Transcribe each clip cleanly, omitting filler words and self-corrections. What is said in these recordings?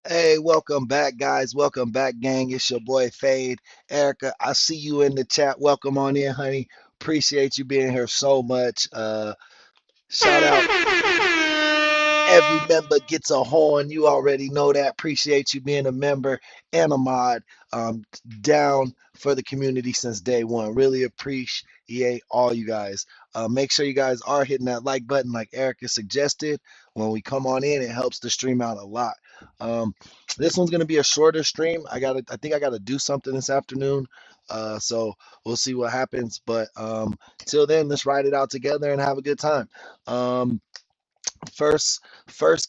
Hey, welcome back, guys. Welcome back, gang. It's your boy Fade. Erica, I see you in the chat. Welcome on in, honey. Appreciate you being here so much. Shout out every member gets a horn. You already know that. Appreciate you being a member and a mod. Um, Down for the community since day one. Really appreciate all you guys. Make sure you guys are hitting that like button, like Erica suggested. When we come on in, it helps the stream out a lot. Um, this one's gonna be a shorter stream. I think I gotta do something this afternoon. So we'll see what happens. But till then, let's ride it out together and have a good time. Um, first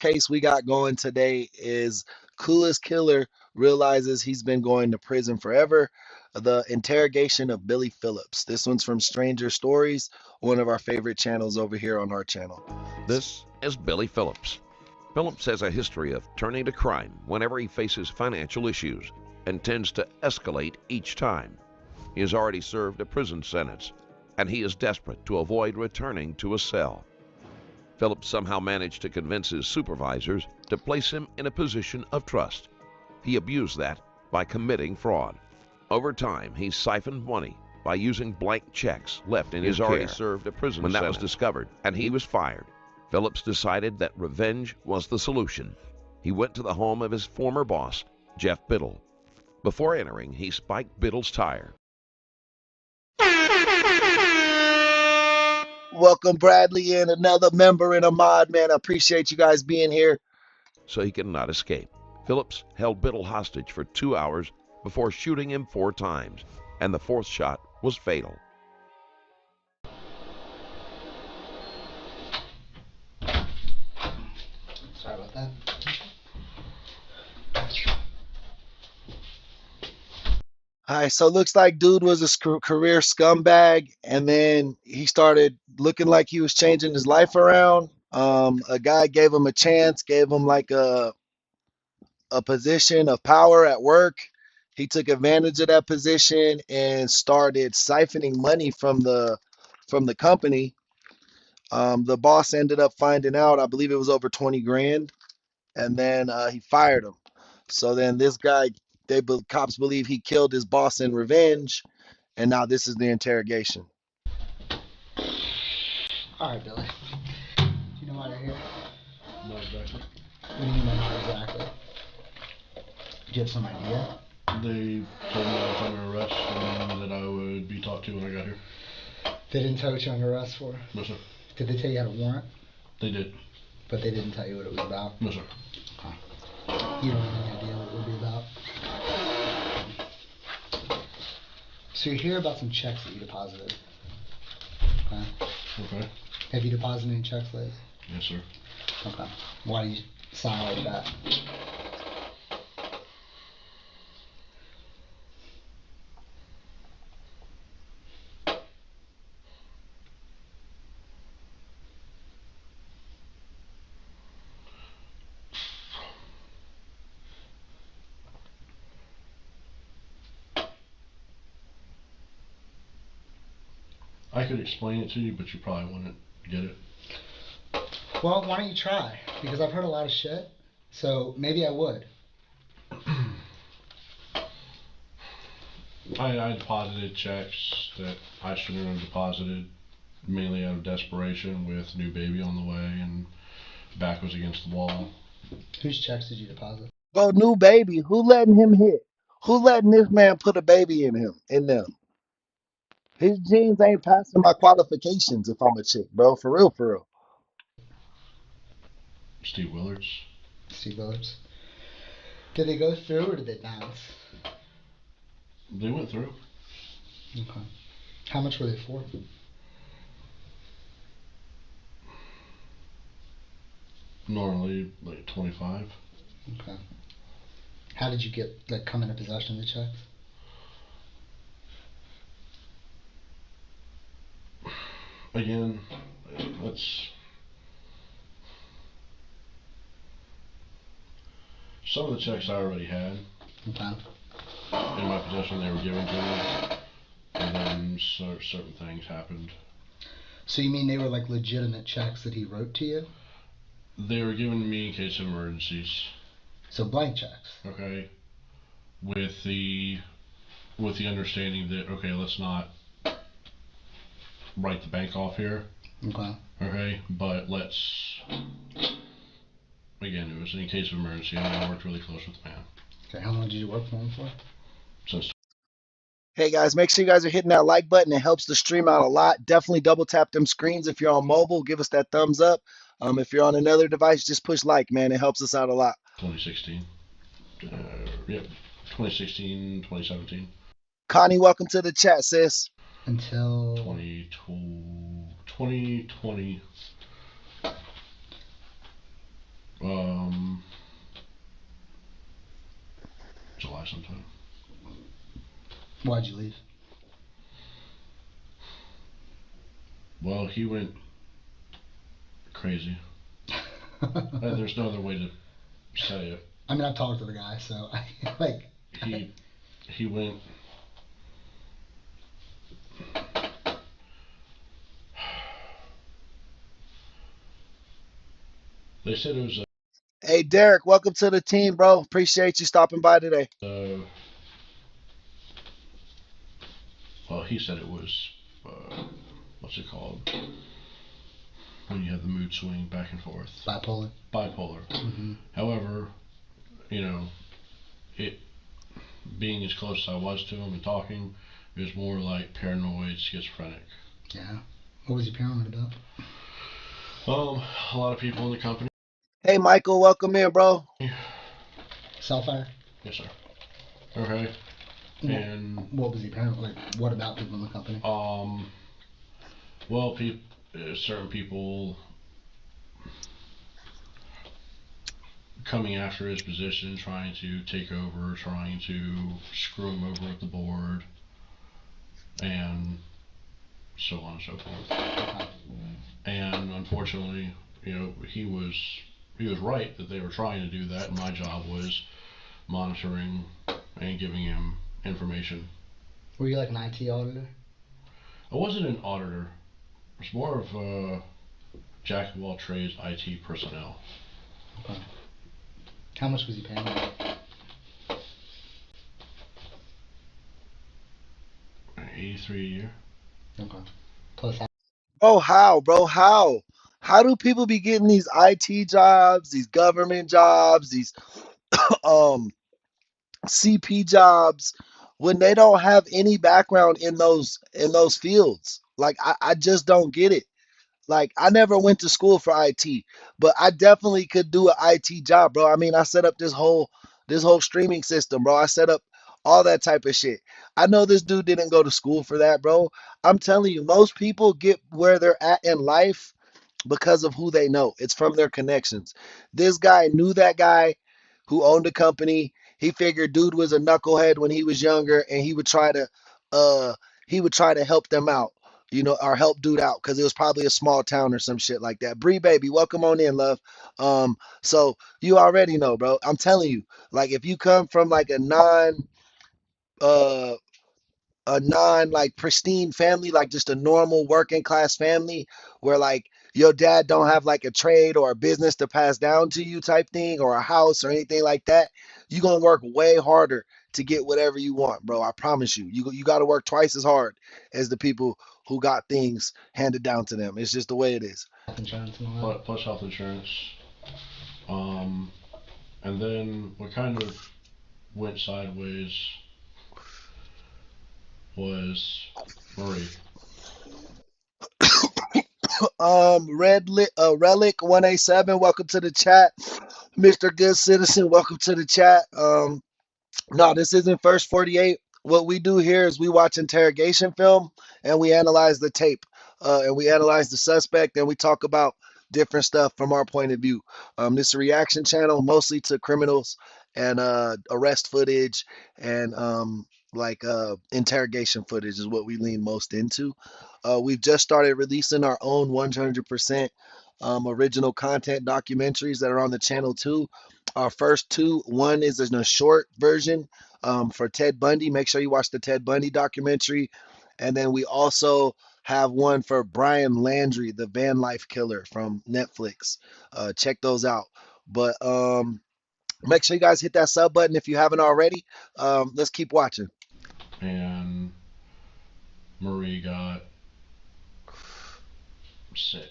case we got going today is coolest killer realizes he's been going to prison forever. The interrogation of Billy Phillips. This one's from Stranger Stories, one of our favorite channels over here on our channel. This is Billy Phillips. Phillips has a history of turning to crime whenever he faces financial issues and tends to escalate each time. He has already served a prison sentence, and he is desperate to avoid returning to a cell. Phillips somehow managed to convince his supervisors to place him in a position of trust. He abused that by committing fraud. Over time, he siphoned money by using blank checks left in his care. He already served a prison sentence. When that was discovered and he was fired, Phillips decided that revenge was the solution. He went to the home of his former boss, Geoff Biddle. Before entering, he spiked Biddle's tire. Welcome Bradley and another member and a mod, man. I appreciate you guys being here. So he could not escape. Phillips held Biddle hostage for 2 hours before shooting him 4 times, and the 4th shot was fatal. Sorry about that. All right, so it looks like dude was a career scumbag, and then he started looking like he was changing his life around. A guy gave him a chance, gave him like a position of power at work. He took advantage of that position and started siphoning money from the company. The boss ended up finding out, I believe it was over 20 grand, and then he fired him. So then this guy, cops believe he killed his boss in revenge, and now this is the interrogation. All right, Billy. Do you know why they're here? Not exactly. What do you mean by not exactly? Do you have some idea? They told me I was under arrest and that I would be talked to when I got here. They didn't tell you what you're under arrest for? No, sir. Did they tell you had a warrant? They did. But they didn't tell you what it was about? No, sir. Okay. You don't have any idea what it would be about? So you're here about some checks that you deposited. Okay. Okay. Have you deposited any checks lately? Yes, sir. Okay. Why do you sound like that? I could explain it to you, but you probably wouldn't get it. Well, why don't you try? Because I've heard a lot of shit, so maybe I would. I deposited checks that I shouldn't have deposited, mainly out of desperation with new baby on the way and back was against the wall. Whose checks did you deposit? Bro, new baby, who letting him hit? Who letting this man put a baby in them? His genes ain't passing my qualifications if I'm a chick, bro. For real, for real. Steve Willards. Steve Phillips. Did they go through or did they bounce? They went through. Okay. How much were they for? Normally like 25. Okay. How did you come into possession of the checks? Again, let's. Some of the checks I already had Okay. in my possession. They were given to me, and then certain things happened. So you mean they were like legitimate checks that he wrote to you? They were given to me in case of emergencies. So blank checks. Okay, with the understanding that, okay, let's not write the bank off here. Okay. Okay, but let's, again, it was in a case of emergency, and I worked really close with the man Okay. How long did you work for him for? since. Hey guys, make sure you guys are hitting that like button. It helps the stream out a lot. Definitely double tap them screens if you're on mobile. Give us that thumbs up. If you're on another device, just push like, man. It helps us out a lot. 2016. Yep, 2016, 2017. Connie, welcome to the chat, sis. Until 2020, July sometime. why'd you leave? Well, he went crazy. There's no other way to say it. I mean, I've talked to the guy, so I like. He went. They said it was Hey, Derek, welcome to the team, bro. Appreciate you stopping by today. well, he said it was, what's it called? When you have the mood swing back and forth. Bipolar. Bipolar. Mm-hmm. However, it being as close as I was to him and talking, it was more like paranoid, schizophrenic. Yeah. What was he paranoid about? A lot of people in the company. Hey, Michael, welcome in, bro. Cellfire. Yes, sir. Okay. And what was he paranoid? Like, what about people in the company? Well, certain people coming after his position, trying to take over, trying to screw him over at the board, and so on and so forth. And unfortunately, he was right that they were trying to do that, and my job was monitoring and giving him information. Were you like an IT auditor? I wasn't an auditor. I was more of a jack of all trades IT personnel. Okay. How much was he paying you? $83 a year. Okay. Plus that. Oh, how, bro? How? How do people be getting these IT jobs, these government jobs, these um CP jobs when they don't have any background in those fields? Like I just don't get it. Like I never went to school for IT, but I definitely could do an IT job, bro. I mean, I set up this whole streaming system, bro. I set up all that type of shit. I know this dude didn't go to school for that, bro. I'm telling you, most people get where they're at in life because of who they know. It's from their connections. This guy knew that guy who owned a company. He figured dude was a knucklehead when he was younger, and uh he would try to help them out, or help dude out because it was probably a small town or some shit like that. Bree baby, welcome on in, love. So you already know, bro. I'm telling you, like if you come from like uh a non like pristine family, like just a normal working class family where like your dad don't have like a trade or a business to pass down to you type thing or a house or anything like that, you're gonna work way harder to get whatever you want, bro. I promise you. You got to work twice as hard as the people who got things handed down to them. It's just the way it is. Insurance and all that. Plus health insurance. And then what kind of went sideways was Marie. Relic 187, welcome to the chat. Mr. Good Citizen, welcome to the chat. No, this isn't First 48. What we do here is we watch interrogation film and we analyze the tape, and we analyze the suspect and we talk about different stuff from our point of view. This is a reaction channel mostly to criminals and arrest footage and interrogation footage is what we lean most into. We've just started releasing our own 100% original content documentaries that are on the channel too. Our first two, one is in a short version for Ted Bundy. Make sure you watch the Ted Bundy documentary. And then we also have one for Brian Landry, the van life killer from Netflix. Check those out. But Make sure you guys hit that sub button if you haven't already. Let's keep watching. And Marie got sick.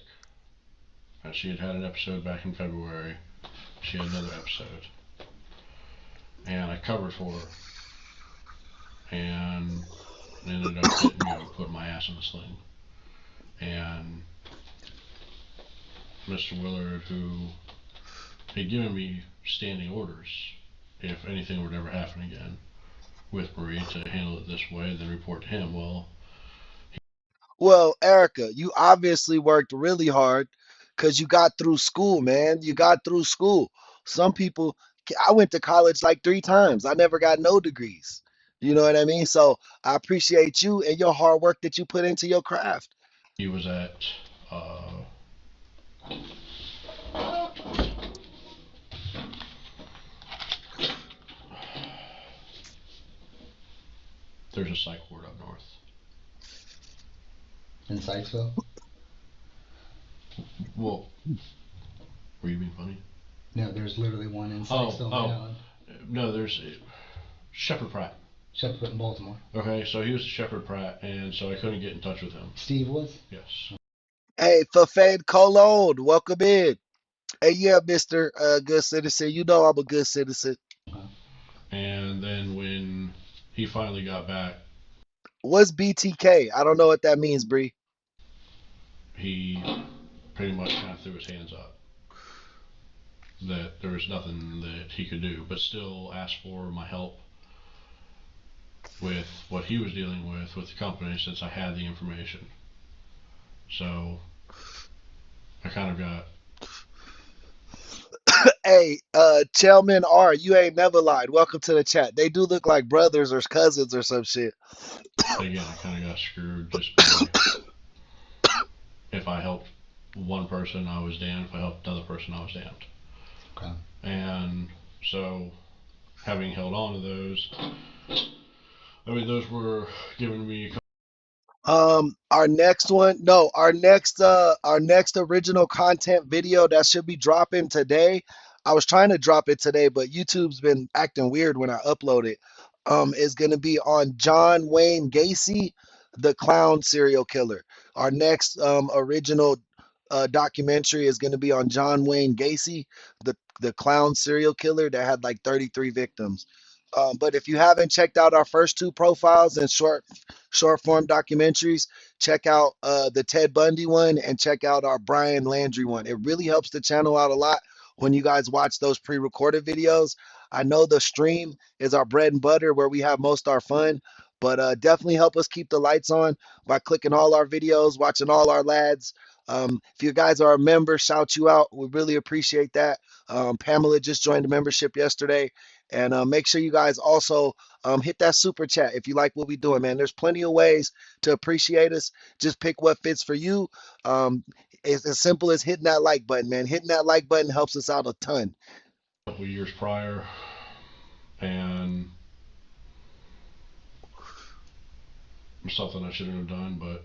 She had an episode back in February. She had another episode. And I covered for her. And ended up getting, putting my ass in the sling. And Mr. Willard, who had given me standing orders if anything were to ever happen again with Marie to handle it this way and then report to him. Well, Erica, you obviously worked really hard because you got through school, man. You got through school. Some people, I went to college like 3 times. I never got no degrees. You know what I mean? So I appreciate you and your hard work that you put into your craft. He was at, uh, there's a psych ward up north. In Sykesville? Well, were you being funny? No, there's literally one in Sykesville, Maryland. No, there's Shepherd Pratt. Shepherd in Baltimore. Okay, so he was Shepherd Pratt, and so I couldn't get in touch with him. Steve was? Yes. Hey, Fafade Cologne, welcome in. Hey, yeah, Mr. Good Citizen. You know I'm a good citizen. And then when he finally got back, What's BTK? I don't know what that means, Bree. he pretty much kind of threw his hands up. That there was nothing that he could do, but still asked for my help with what he was dealing with the company since I had the information. So I kind of got, Hey, Chelman R, you ain't never lied. Welcome to the chat. They do look like brothers or cousins or some shit. again, I kind of got screwed just by, if I helped one person, I was damned. If I helped another person, I was damned. Okay. And so, having held on to those, I mean, those were given me. Our next one, no, our next original content video that should be dropping today. I was trying to drop it today, but YouTube's been acting weird when I upload it. Is gonna be on John Wayne Gacy, the clown serial killer. Our next original documentary is gonna be on John Wayne Gacy, the clown serial killer that had like 33 victims. But if you haven't checked out our first 2 profiles and short form documentaries, check out the Ted Bundy one and check out our Brian Landry one. It really helps the channel out a lot when you guys watch those pre-recorded videos. I know the stream is our bread and butter where we have most our fun, but definitely help us keep the lights on by clicking all our videos, watching all our lads. If you guys are a member, shout you out. We really appreciate that. Pamela just joined the membership yesterday. And make sure you guys also hit that super chat if you like what we're doing, man. There's plenty of ways to appreciate us. Just pick what fits for you. It's as simple as hitting that like button, man. Hitting that like button helps us out a ton. A couple years prior, and something I shouldn't have done, but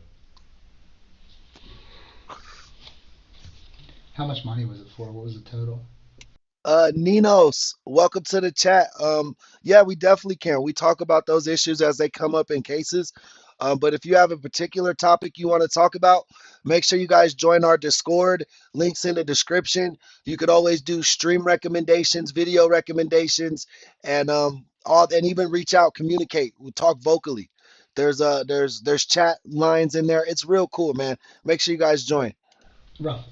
How much money was it for? What was the total? Ninos, welcome to the chat. Yeah, we definitely can. We talk about those issues as they come up in cases. But if you have a particular topic you want to talk about, make sure you guys join our Discord. Links in the description. You could always do stream recommendations, video recommendations, and and even reach out, communicate. We talk vocally. There's chat lines in there. It's real cool, man. Make sure you guys join. Rough.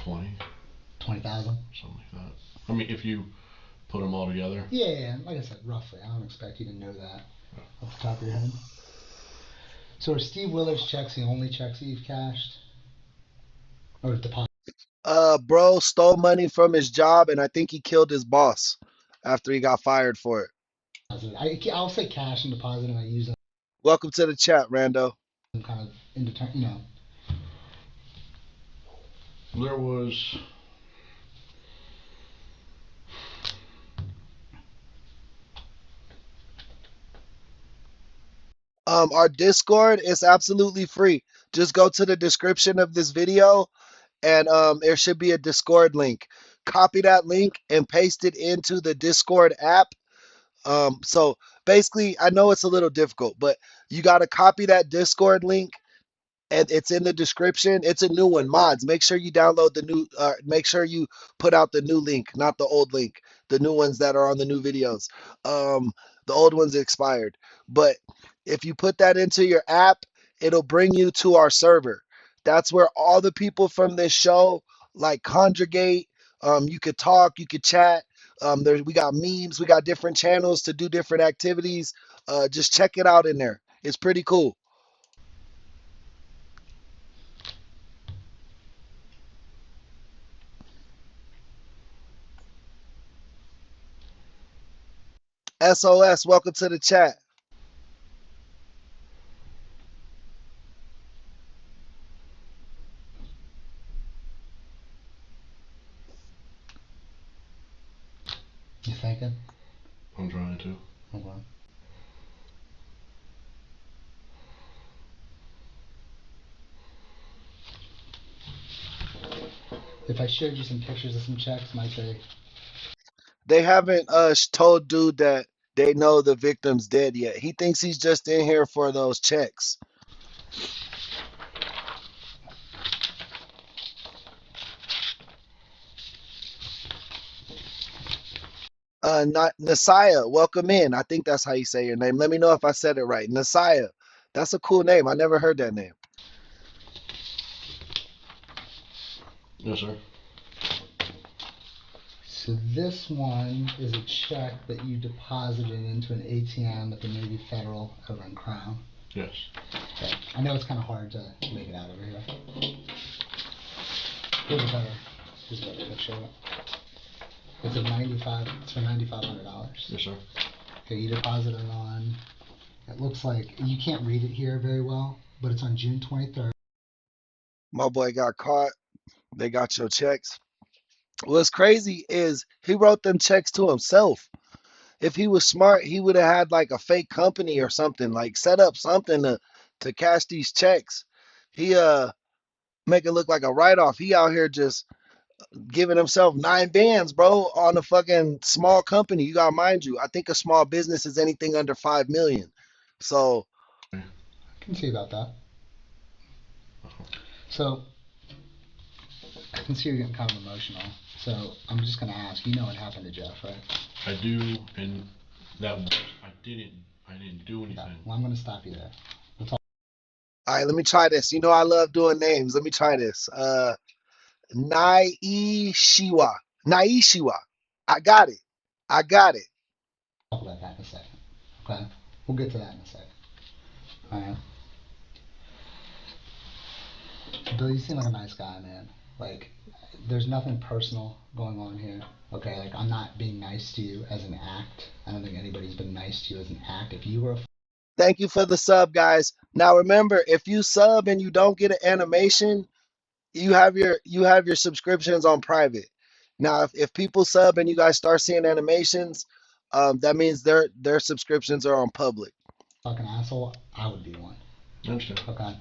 20, 20,000? something like that. I mean, if you put them all together. Yeah, like I said, roughly. I don't expect you to know that off the top of your head. So are Steve Willard's checks the only checks that you've cashed? Or deposited? Bro stole money from his job, and I think he killed his boss after he got fired for it. I'll say cash and deposit, and I use them Welcome to the chat, Rando. kind of indeterminate, There was Our Discord is absolutely free. Just go to the description of this video and there should be a Discord link. Copy that link and paste it into the Discord app. So basically, I know it's a little difficult, but you got to copy that Discord link and it's in the description. It's a new one. Mods, make sure you download the new, make sure you put out the new link, not the old link, the new ones that are on the new videos. The old ones expired. But if you put that into your app, it'll bring you to our server. That's where all the people from this show like congregate. You could talk, you could chat. We got memes, we got different channels to do different activities. Just check it out in there. It's pretty cool. SOS, welcome to the chat. You thinking? I'm trying to. Hold on. If I showed you some pictures of some checks, might say, They haven't told dude that they know the victim's dead yet. He thinks he's just in here for those checks. Not Nasiah, welcome in. I think that's how you say your name. Let me know if I said it right. Nasiah. That's a cool name. I never heard that name. Yes, sir. so this one is a check that you deposited into an ATM at the Navy Federal over in Crown. Yes. Okay. I know it's kind of hard to make it out over here. Here's a better picture of it. It's for $9,500. Yes, sir. Okay, you deposited on, it looks like, you can't read it here very well, but it's on June 23rd. My boy got caught. They got your checks. What's crazy is he wrote them checks to himself. If he was smart, he would have had like a fake company or something, like set up something to cash these checks. He make it look like a write-off. He out here just giving himself 9 bands, bro, on a fucking small company. You gotta mind you, I think a small business is anything under 5 million. So I can see about that. So, I can see you're getting kind of emotional. So, I'm just going to ask, you know what happened to Geoff, right? I do, and that was, I didn't do anything. Okay. Well, I'm going to stop you there. all right, let me try this. You know I love doing names. Let me try this. Naishiwa. Naishiwa. I got it. I got it. Talk about that in a second. Okay? We'll get to that in a second. Alright? Bill, you seem like a nice guy, man. Like, there's nothing personal going on here. Okay? Like, I'm not being nice to you as an act. I don't think anybody's been nice to you as an act. If you were a Thank you for the sub, guys. Now remember, if you sub and you don't get an animation, you have your subscriptions on private. Now, if people sub and you guys start seeing animations, that means their subscriptions are on public. fucking asshole, I would be one. I understand. Okay?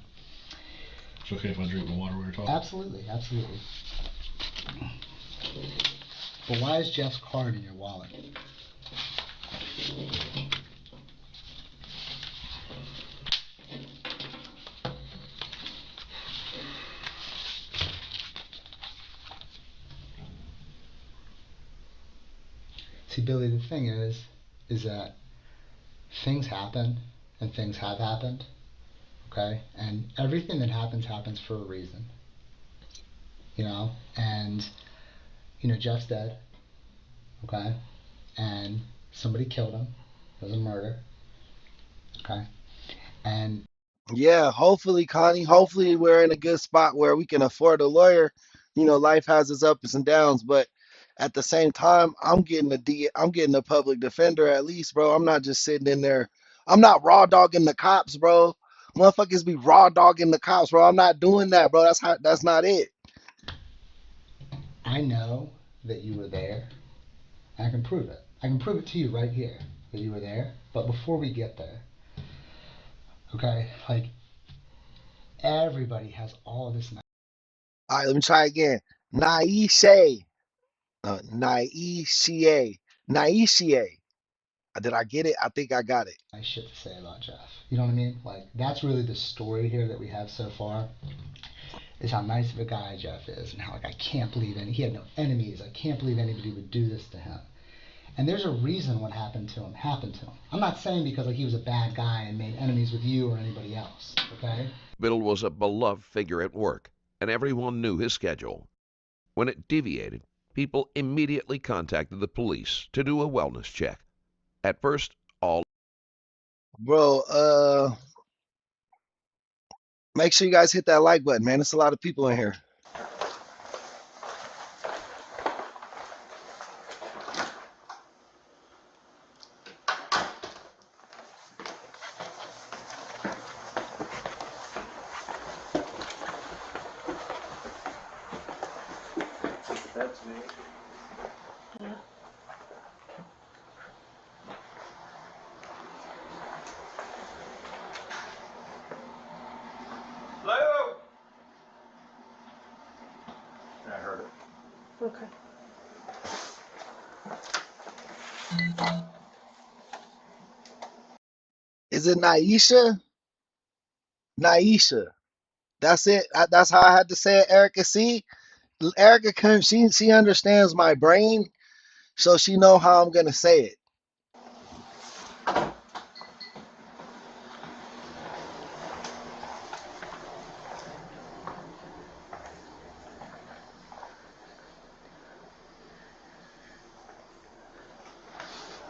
It's okay if I drink the water while you're talking. Absolutely, absolutely. But why is Jeff's card in your wallet? See, Billy, the thing is that things happen and things have happened, okay? And everything that happens for a reason, you know? And, Jeff's dead, okay? And somebody killed him. It was a murder, okay? And Yeah, hopefully, Connie. Hopefully, we're in a good spot where we can afford a lawyer. Life has its ups and downs, but at the same time, I'm getting a public defender at least, bro. I'm not just sitting in there. I'm not raw dogging the cops, bro. Motherfuckers be raw dogging the cops, bro. I'm not doing that, bro. That's not it. I know that you were there. And I can prove it. I can prove it to you right here that you were there. But before we get there, Okay? Like, everybody has all this. All right, let me try again. Naishe. Naica. Naica. Did I get it? I think I got it. Nice shit to say about Geoff. You know what I mean? Like, that's really the story here that we have so far, is how nice of a guy Geoff is, and how, like, I can't believe he had no enemies. I can't believe anybody would do this to him. And there's a reason what happened to him happened to him. I'm not saying because, like, he was a bad guy and made enemies with you or anybody else, okay? Biddle was a beloved figure at work, and everyone knew his schedule. When it deviated, people immediately contacted the police to do a wellness check. At first, all Bro, make sure you guys hit that like button, man. There's a lot of people in here. That's me. Hello? I heard it. Okay. Is it Naisha? Naisha. That's it. That's how I had to say it, Erica. See, Erica can she understands my brain, so she know how I'm gonna say it.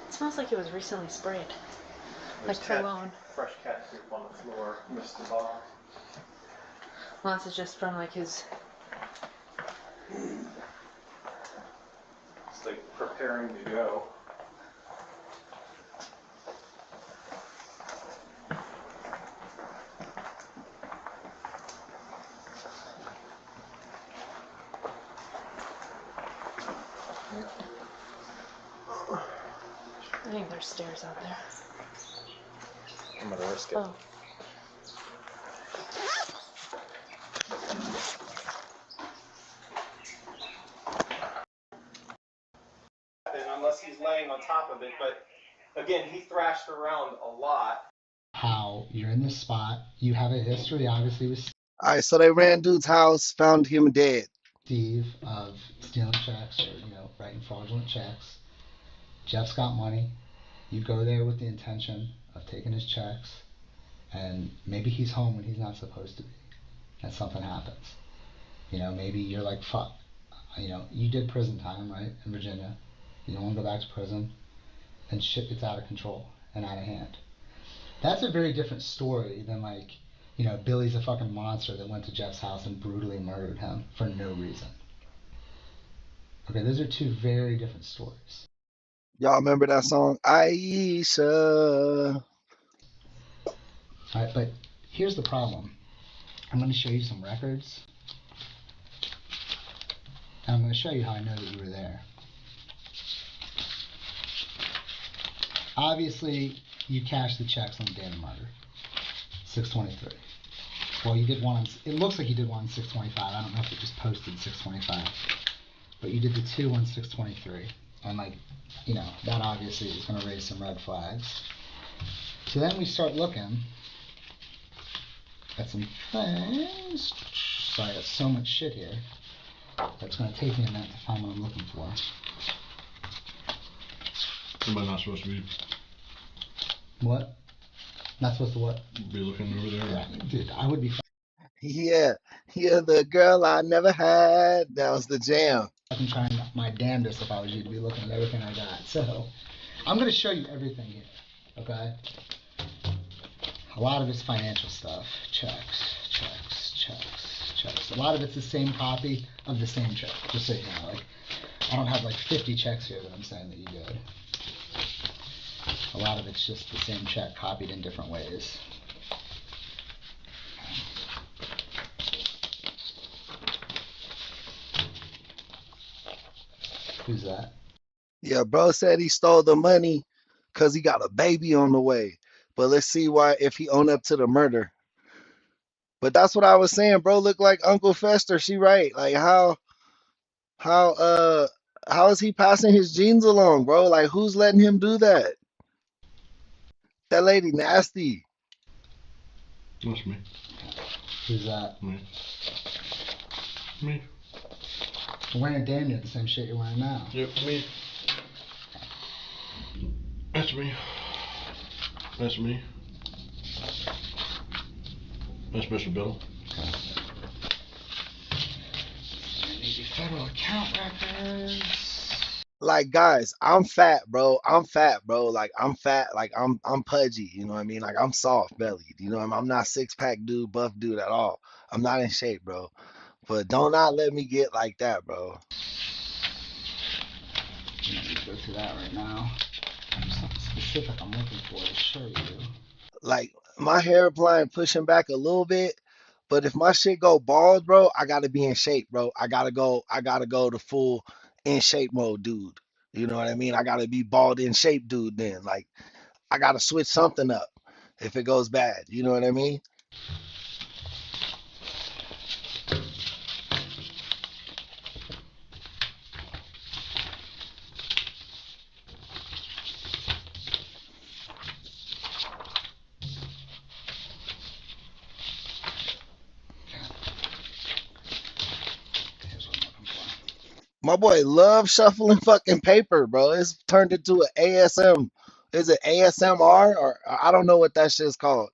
It smells like it was recently sprayed. There's Like cologne. fresh cat poop on the floor, Mr. Bob. Unless it's just from like his. It's like preparing to go. I think there's stairs out there. I'm gonna risk it. Oh. Unless he's laying on top of it, but again, he thrashed around a lot. How you're in this spot, you have a history, obviously, with All right, so they ran dude's house, found him dead. Steve of stealing checks or, writing fraudulent checks. Geoff's got money. You go there with the intention of taking his checks, and maybe he's home when he's not supposed to be, and something happens. Maybe you're like, fuck. You did prison time, right, in Virginia. You don't want to go back to prison, and shit gets out of control and out of hand. That's a very different story than, like, Billy's a fucking monster that went to Geoff's house and brutally murdered him for no reason. Okay, those are two very different stories. Y'all remember that song, Aisha? All right, but here's the problem. I'm going to show you some records, and I'm going to show you how I know that you were there. Obviously, you cashed the checks on the day of the murder, 6/23. Well, you did one on, it looks like you did one on 6/25. I don't know if it just posted 6/25. But you did the two on 6/23. And, like, that obviously is going to raise some red flags. So then we start looking at some things. Sorry, I got so much shit here. That's going to take me a minute to find what I'm looking for. Somebody not supposed to be What? Not supposed to what? be looking over there. Yeah, dude, I would be Yeah, you're the girl I never had. That was the jam. fucking trying my damnedest if I was you to be looking at everything I got. So, I'm going to show you everything here, okay? A lot of it's financial stuff. Checks. A lot of it's the same copy of the same check. Just so you know, like, I don't have like 50 checks here that I'm saying that you did. A lot of it's just the same check copied in different ways. Who's that? Yeah, bro said he stole the money because he got a baby on the way. But let's see why if he own up to the murder. But that's what I was saying, bro. Look like Uncle Fester. She right. Like how how is he passing his genes along, bro? Like who's letting him do that? That lady nasty. That's me. Who's that? Me. Me. You're wearing damn near the same shit you're wearing now. Yep, me. That's me. That's me. That's Mr. Biddle. Federal account records. Like guys, I'm fat, bro. I'm fat, bro. Like I'm fat. Like I'm pudgy. You know what I mean? Like I'm soft bellied. You know what I mean? I'm not six pack dude, buff dude at all. I'm not in shape, bro. But don't not let me get like that, bro. I'm gonna go through that right now. There's something specific I'm looking for to show you. Like my hairline pushing back a little bit, but if my shit go bald, bro, I gotta be in shape, bro. I gotta go to full in shape mode, dude. You know what I mean? I gotta be bald in shape, dude, then. Like I gotta switch something up if it goes bad. You know what I mean? Here's what I'm looking for. My boy loves shuffling fucking paper, bro. It's turned into an ASM. Is it ASMR or I don't know what that shit's called.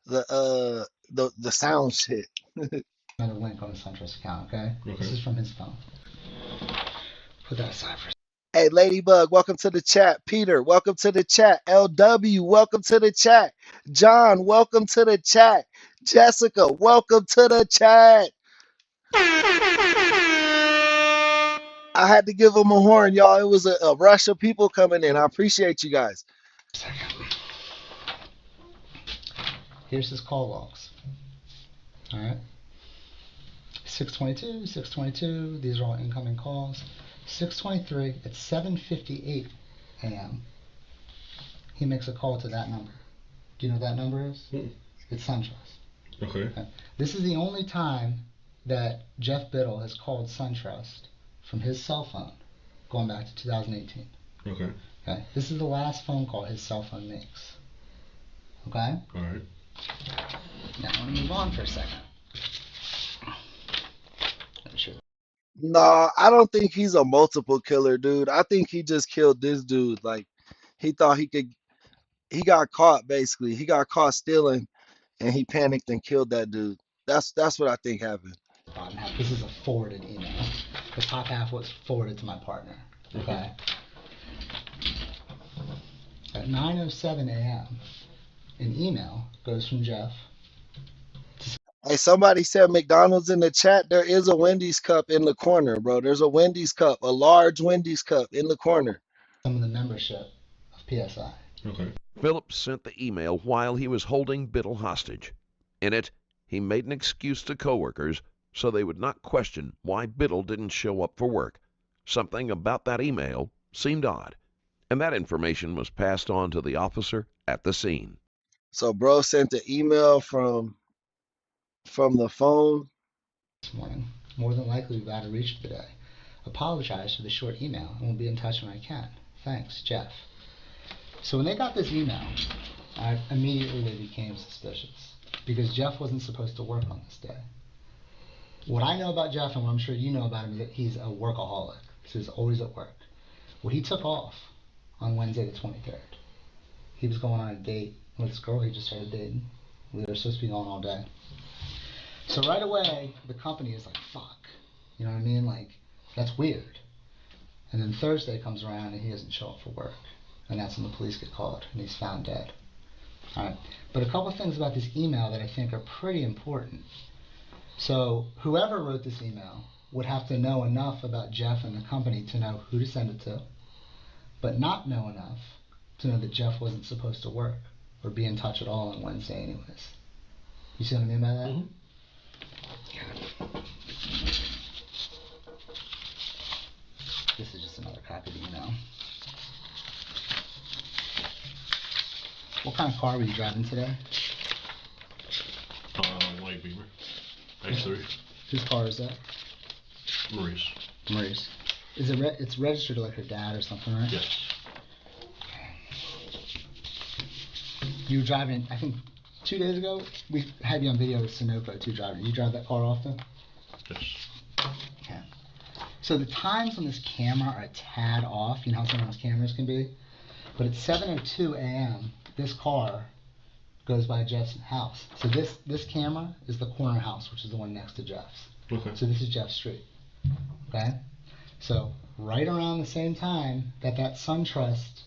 The sound shit. Another link on the SunTrust account, okay? Okay. This is from his phone. Put that aside for a Hey, Ladybug, welcome to the chat. Peter, welcome to the chat. LW, welcome to the chat. John, welcome to the chat. Jessica, welcome to the chat. I had to give them a horn, y'all. It was a rush of people coming in. I appreciate you guys. second. Here's his call logs. Alright. 622, 622, these are all incoming calls. 623 at 7:58 a.m. He makes a call to that number. Do you know what that number is? Mm. It's SunTrust. Okay. This is the only time that Geoff Biddle has called SunTrust from his cell phone going back to 2018. Okay. Okay. This is the last phone call his cell phone makes. Okay? Alright. Now I'm gonna move on for a second. Sure. Nah, I don't think he's a multiple killer, dude. I think he just killed this dude. Like he thought he got caught basically. He got caught stealing and he panicked and killed that dude. That's what I think happened. Bottom half. This is a forwarded email. The top half was forwarded to my partner. Okay. At 9:07 a.m., an email goes from Geoff. Hey, somebody said McDonald's in the chat. There is a Wendy's cup in the corner, bro. There's a Wendy's cup, a large Wendy's cup in the corner. Some of the membership of PSI. Okay. Phillips sent the email while he was holding Biddle hostage. In it, he made an excuse to coworkers so they would not question why Biddle didn't show up for work. Something about that email seemed odd, and that information was passed on to the officer at the scene. So, bro sent the email from the phone. This morning. More than likely we've out of reach today. Apologize for the short email and will be in touch when I can. Thanks, Geoff. So when they got this email, immediately they became suspicious because Geoff wasn't supposed to work on this day. What I know about Geoff and what I'm sure you know about him is that he's a workaholic. So he's always at work. Well, he took off on Wednesday the 23rd. He was going on a date with this girl he just started dating. We were supposed to be going all day. So right away, the company is like, fuck. You know what I mean? Like, that's weird. And then Thursday comes around and he doesn't show up for work. And that's when the police get called and he's found dead. Alright. But a couple of things about this email that I think are pretty important. So whoever wrote this email would have to know enough about Geoff and the company to know who to send it to, but not know enough to know that Geoff wasn't supposed to work or be in touch at all on Wednesday anyways. You see what I mean by that? Mm-hmm. This is just another copy of the email. What kind of car were you driving today? White Beamer. X3. Whose car is that? Maurice. Marie's. Is it it's registered to like her dad or something, right? Yes. You were driving, I think 2 days ago, we had you on video with Sunoco too driving. You drive that car often? Yes. Yeah. So the times on this camera are a tad off. You know how some of those cameras can be? But at 7:02 a.m., this car goes by Jeff's house. So this camera is the corner house, which is the one next to Jeff's. Okay. So this is Jeff's street. Okay? So right around the same time that SunTrust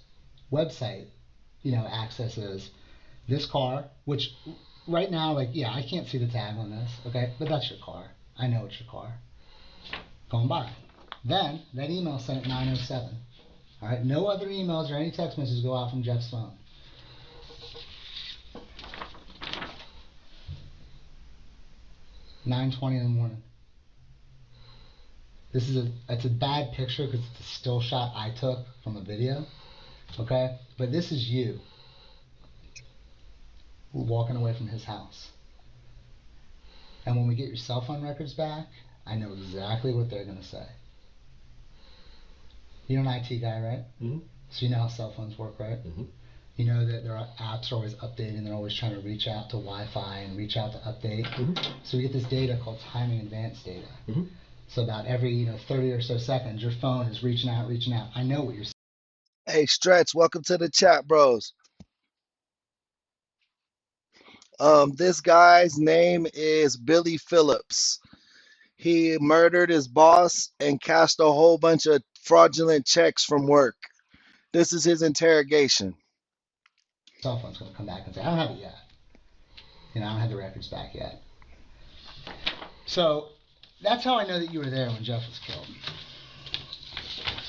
website, accesses this car, which right now, like, yeah, I can't see the tag on this, okay? But that's your car. I know it's your car. Going by. Then that email sent at 9:07. All right? No other emails or any text messages go out from Jeff's phone. 9:20 in the morning. It's a bad picture because it's a still shot I took from a video, okay? But this is you walking away from his house. And when we get your cell phone records back, I know exactly what they're gonna say. You're an IT guy, right? Mm-hmm. So you know how cell phones work, right? Mm-hmm. You know that their apps are always updating. They're always trying to reach out to Wi-Fi and reach out to update. Mm-hmm. So we get this data called timing advance data. Mm-hmm. So about every 30 or so seconds, your phone is reaching out. I know what you're saying. Hey, Stretch, welcome to the chat, bros. This guy's name is Billy Phillips. He murdered his boss and cashed a whole bunch of fraudulent checks from work. This is his interrogation. Cell phone's going to come back and say, I don't have it yet. I don't have the records back yet. So that's how I know that you were there when Geoff was killed.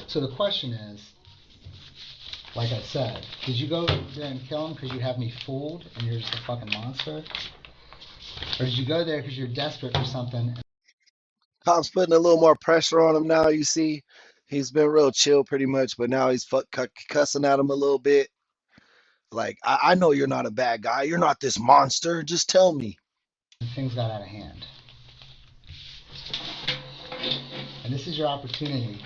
So the question is, like I said, did you go there and kill him because you have me fooled and you're just a fucking monster? Or did you go there because you're desperate for something? Cops putting a little more pressure on him now, you see. He's been real chill pretty much, but now he's cussing at him a little bit. Like, I know you're not a bad guy. You're not this monster. Just tell me. And things got out of hand. And this is your opportunity,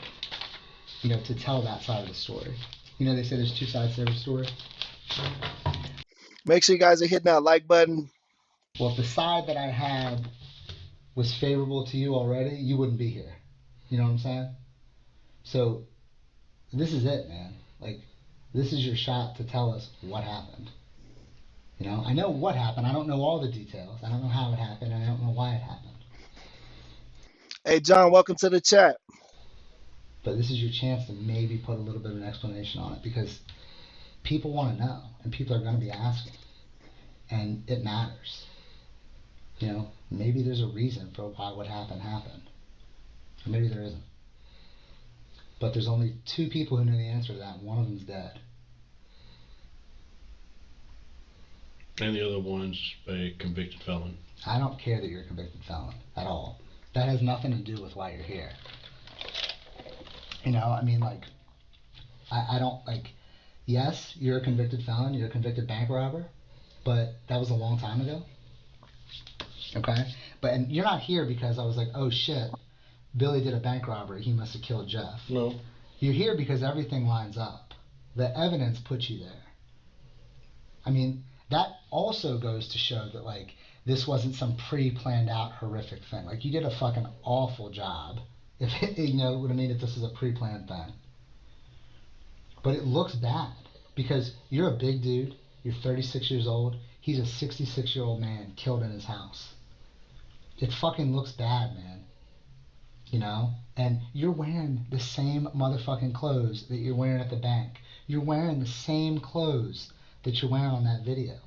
to tell that side of the story. They say there's two sides to every story. Make sure you guys are hitting that like button. Well, if the side that I had was favorable to you already, you wouldn't be here. You know what I'm saying? So this is it, man. Like, this is your shot to tell us what happened. I know what happened. I don't know all the details. I don't know how it happened. And I don't know why it happened. Hey, John, welcome to the chat. But this is your chance to maybe put a little bit of an explanation on it, because people want to know, and people are going to be asking, and it matters. Maybe there's a reason for why what happened, or maybe there isn't. But there's only two people who know the answer to that, and one of them's dead. And the other one's a convicted felon. I don't care that you're a convicted felon at all. That has nothing to do with why you're here. I don't, yes, you're a convicted felon, you're a convicted bank robber, but that was a long time ago. Okay? And you're not here because I was like, oh shit, Billy did a bank robbery, he must have killed Geoff. No. You're here because everything lines up. The evidence puts you there. That also goes to show that, this wasn't some pre-planned out horrific thing. You did a fucking awful job if it, it would have mean that this is a pre-planned thing. But it looks bad because you're a big dude, you're 36 years old, he's a 66-year-old man killed in his house. It fucking looks bad, man. And you're wearing the same motherfucking clothes that you're wearing at the bank. You're wearing the same clothes that you're wearing on that video.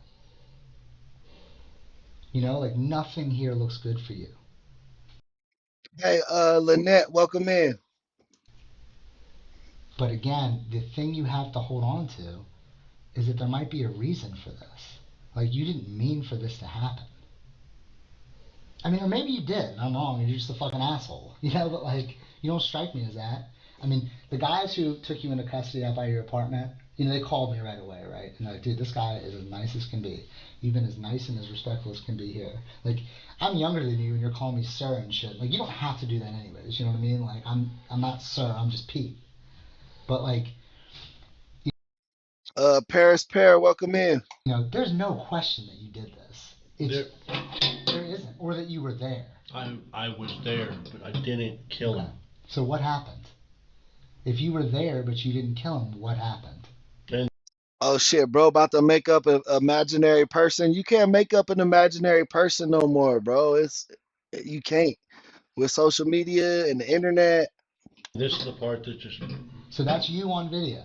Nothing here looks good for you. Hey, Lynette, welcome in. But again, the thing you have to hold on to is that there might be a reason for this. You didn't mean for this to happen. Or maybe you did, and I'm wrong, and you're just a fucking asshole. But you don't strike me as that. The guys who took you into custody out by your apartment, They called me right away, right? And they're like, dude, this guy is as nice as can be. You've been as nice and as respectful as can be here. Like, I'm younger than you, and you're calling me sir and shit. Like, you don't have to do that anyways. You know what I mean? Like, I'm not sir. I'm just Pete. But like, Paris Pear, welcome in. there's no question that you did this. There isn't, or that you were there. I was there, but I didn't kill him. So what happened? If you were there but you didn't kill him, what happened? Oh shit, bro, about to make up an imaginary person. You can't make up an imaginary person no more, bro. You can't. With social media and the internet. This is the part that just. So that's you on video.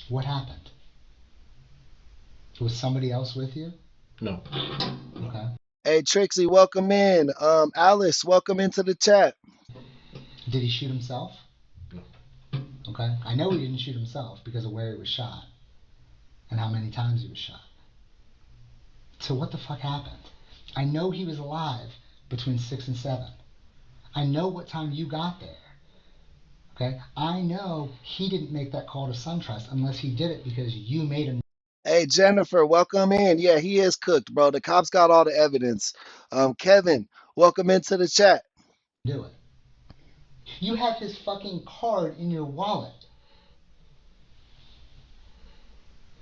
What happened? Was somebody else with you? No. Okay. Hey Trixie, welcome in. Alice, welcome into the chat. Did he shoot himself? No. Okay. I know he didn't shoot himself because of where he was shot and how many times he was shot. So what the fuck happened? I know he was alive between 6 and 7. I know what time you got there. Okay? I know he didn't make that call to SunTrust unless he did it because you made him. Hey Jennifer, welcome in. Yeah, he is cooked, bro. The cops got all the evidence. Kevin, welcome into the chat. Do it. You have his fucking card in your wallet.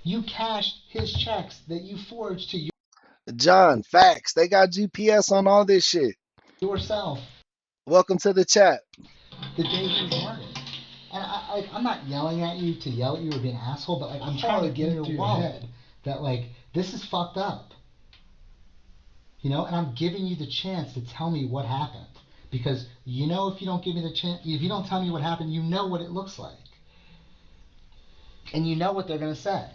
You cashed his checks that you forged to John, facts. They got GPS on all this shit. yourself Welcome to the chat. the day he was murdered. And I'm not yelling at you to yell at you or be an asshole, but like I'm trying to get in your head that like this is fucked up. And I'm giving you the chance to tell me what happened. Because if you don't give me the chance, if you don't tell me what happened, you know what it looks like. And you know what they're gonna say.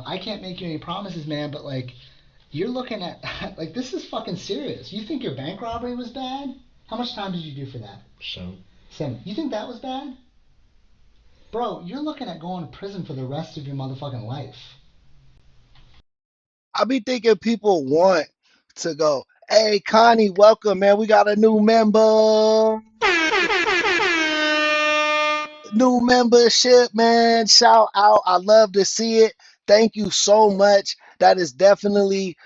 I can't make you any promises, man, but like you're looking at like this is fucking serious. You think your bank robbery was bad? How much time did you do for that? 7. You think that was bad? Bro, you're looking at going to prison for the rest of your motherfucking life. I be thinking people want to go, hey, Connie, welcome, man. We got a new member. New membership, man. Shout out. I love to see it. Thank you so much. That is definitely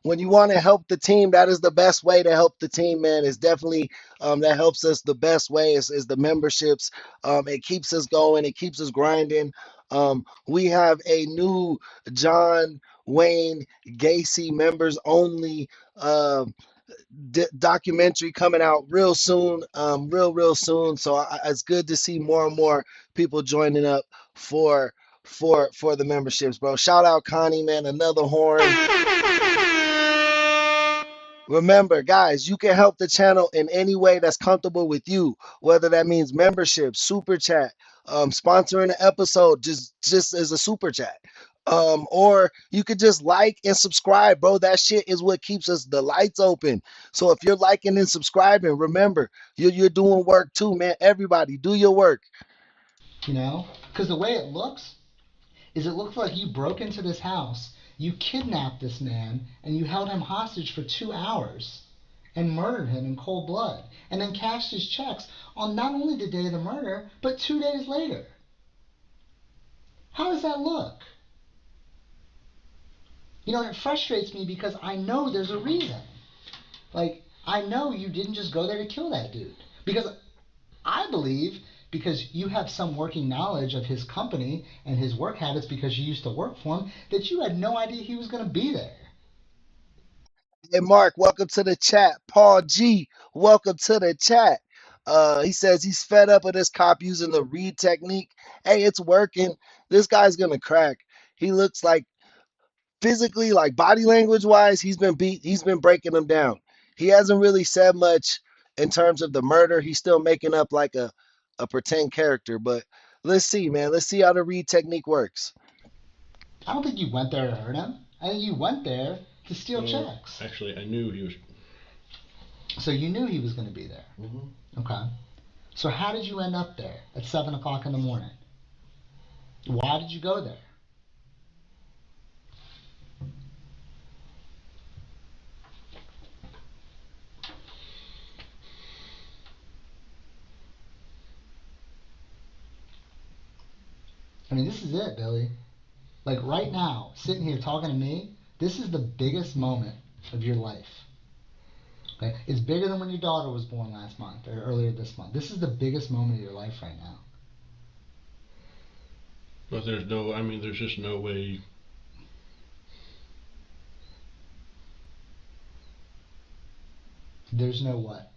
when you want to help the team, that is the best way to help the team, man. It's definitely that helps us the best way is the memberships. It keeps us going, it keeps us grinding. We have a new John Wayne Gacy members only documentary coming out real soon, real soon. So it's good to see more and more people joining up for the memberships, bro. Shout out Connie, man, another horn. Remember, guys, you can help the channel in any way that's comfortable with you, whether that means membership, super chat, sponsoring an episode just as a super chat. Or you could just like and subscribe, bro. That shit is what keeps us the lights open. So if you're liking and subscribing, remember, you're doing work too, man. Everybody, do your work. Because the way it looks is it looks like you broke into this house, you kidnapped this man, and you held him hostage for 2 hours and murdered him in cold blood, and then cashed his checks on not only the day of the murder, but 2 days later. How does that look? It frustrates me because I know there's a reason. Like, I know you didn't just go there to kill that dude. Because I believe, because you have some working knowledge of his company and his work habits because you used to work for him, that you had no idea he was going to be there. Hey, Mark, welcome to the chat. Paul G, welcome to the chat. He says he's fed up with this cop using the read technique. Hey, it's working. This guy's gonna crack. He looks like physically, like body language wise, he's been beat. He's been breaking them down. He hasn't really said much in terms of the murder. He's still making up like a pretend character. But let's see, man. Let's see how the read technique works. I don't think you went there to hurt him. I think you went there to steal checks. Actually, I knew he was. So you knew he was going to be there. Mm-hmm. Okay. So how did you end up there at 7 o'clock in the morning? Why did you go there? I mean, this is it, Billy. Like right now, sitting here talking to me, this is the biggest moment of your life. Okay? It's bigger than when your daughter was born last month or earlier this month. This is the biggest moment of your life right now. But there's just no way. There's no what.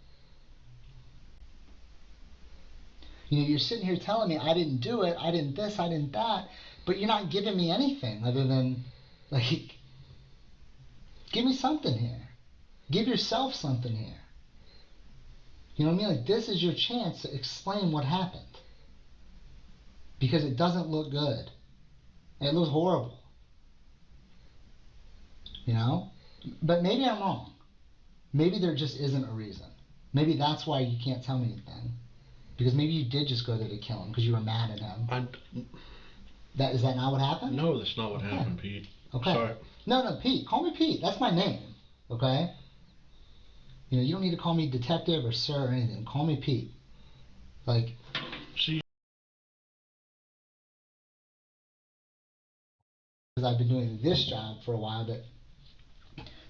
You know, you're sitting here telling me I didn't do it, I didn't this, I didn't that, but you're not giving me anything other than, like, give me something here. Give yourself something here. You know what I mean? Like, this is your chance to explain what happened. Because it doesn't look good. It looks horrible. You know? But maybe I'm wrong. Maybe there just isn't a reason. Maybe that's why you can't tell me anything. Because maybe you did just go there to kill him because you were mad at him. Is that not what happened? No, that's not what happened, Pete. Okay. Sorry. No, Pete. Call me Pete. That's my name. Okay? You know, you don't need to call me detective or sir or anything. Call me Pete. Like, See, because I've been doing this job for a while, that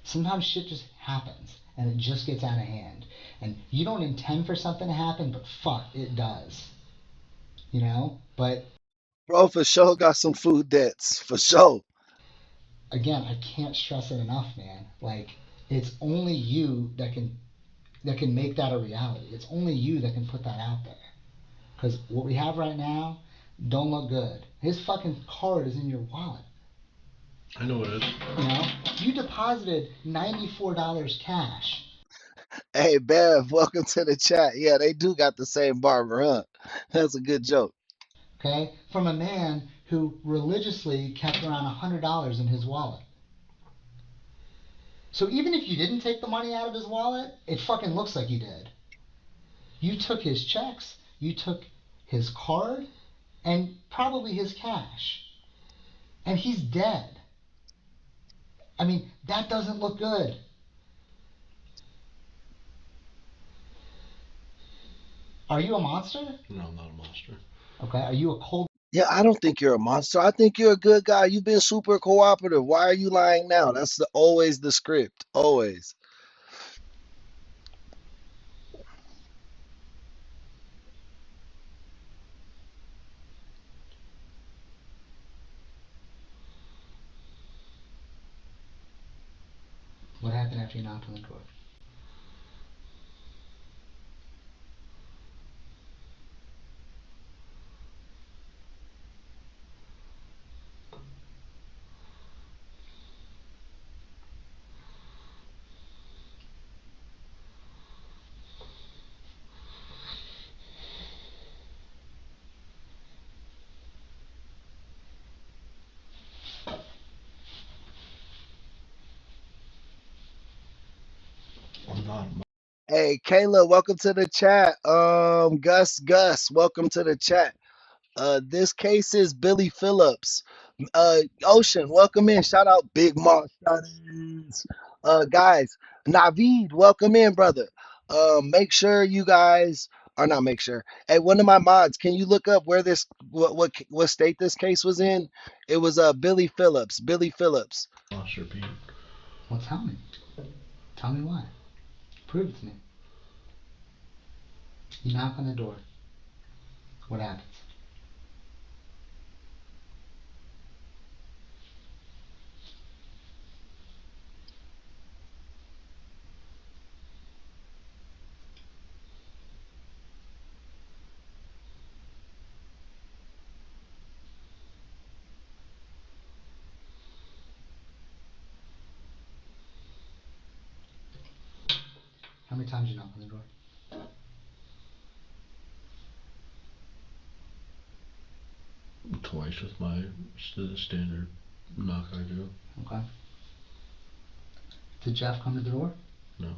sometimes shit just happens and it just gets out of hand. And you don't intend for something to happen, but fuck, it does. You know? But Bro, for sure got some food debts. For sure. again, I can't stress it enough, man. Like, it's only you that can make that a reality. It's only you that can put that out there. Because what we have right now don't look good. His fucking card is in your wallet. I know it is. You know, you deposited $94 cash. Hey, Bev, welcome to the chat. Yeah, they do got the same barber, huh? That's a good joke. Okay, from a man who religiously kept around $100 in his wallet. So even if you didn't take the money out of his wallet, it fucking looks like you did. You took his checks, you took his card, and probably his cash. And he's dead. I mean, that doesn't look good. Are you a monster? No, I'm not a monster. Okay, are you a cold? Yeah, I don't think you're a monster. I think you're a good guy. You've been super cooperative. Why are you lying now? That's always the script. Always. What happened after you knocked on the door? I'm not. Hey, Kayla, welcome to the chat. Gus, welcome to the chat. This case is Billy Phillips. Ocean, welcome in. Shout out Big Moss Studies. Guys, Naveed, welcome in, brother. Make sure you guys, or not make sure. Hey, one of my mods, can you look up where this, what state this case was in? It was Billy Phillips. Billy Phillips. Monster, Pete. Well, tell me. Tell me why. Prove it to me. You knock on the door. What happens? How many times you knock on the door? Twice with my standard knock I do. Okay. Did Geoff come to the door? No.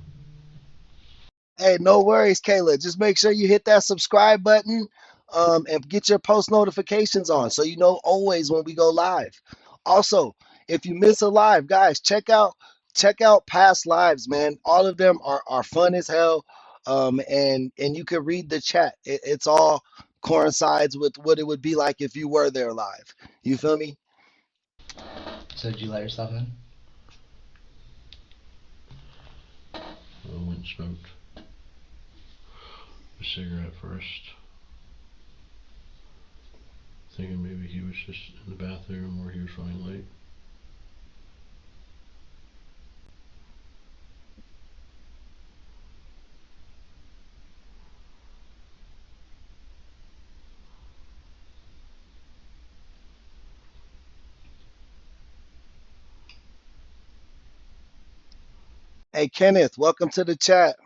Hey, no worries, Kayla. Just make sure you hit that subscribe button, and get your post notifications on so you know always when we go live. Also, if you miss a live, guys, check out past lives, man. All of them are fun as hell. And you can read the chat. It's all coincides with what it would be like if you were there live. You feel me? So did you let yourself in? I went and smoked a cigarette first, thinking maybe he was just in the bathroom or he was running late. Hey, Kenneth, welcome to the chat.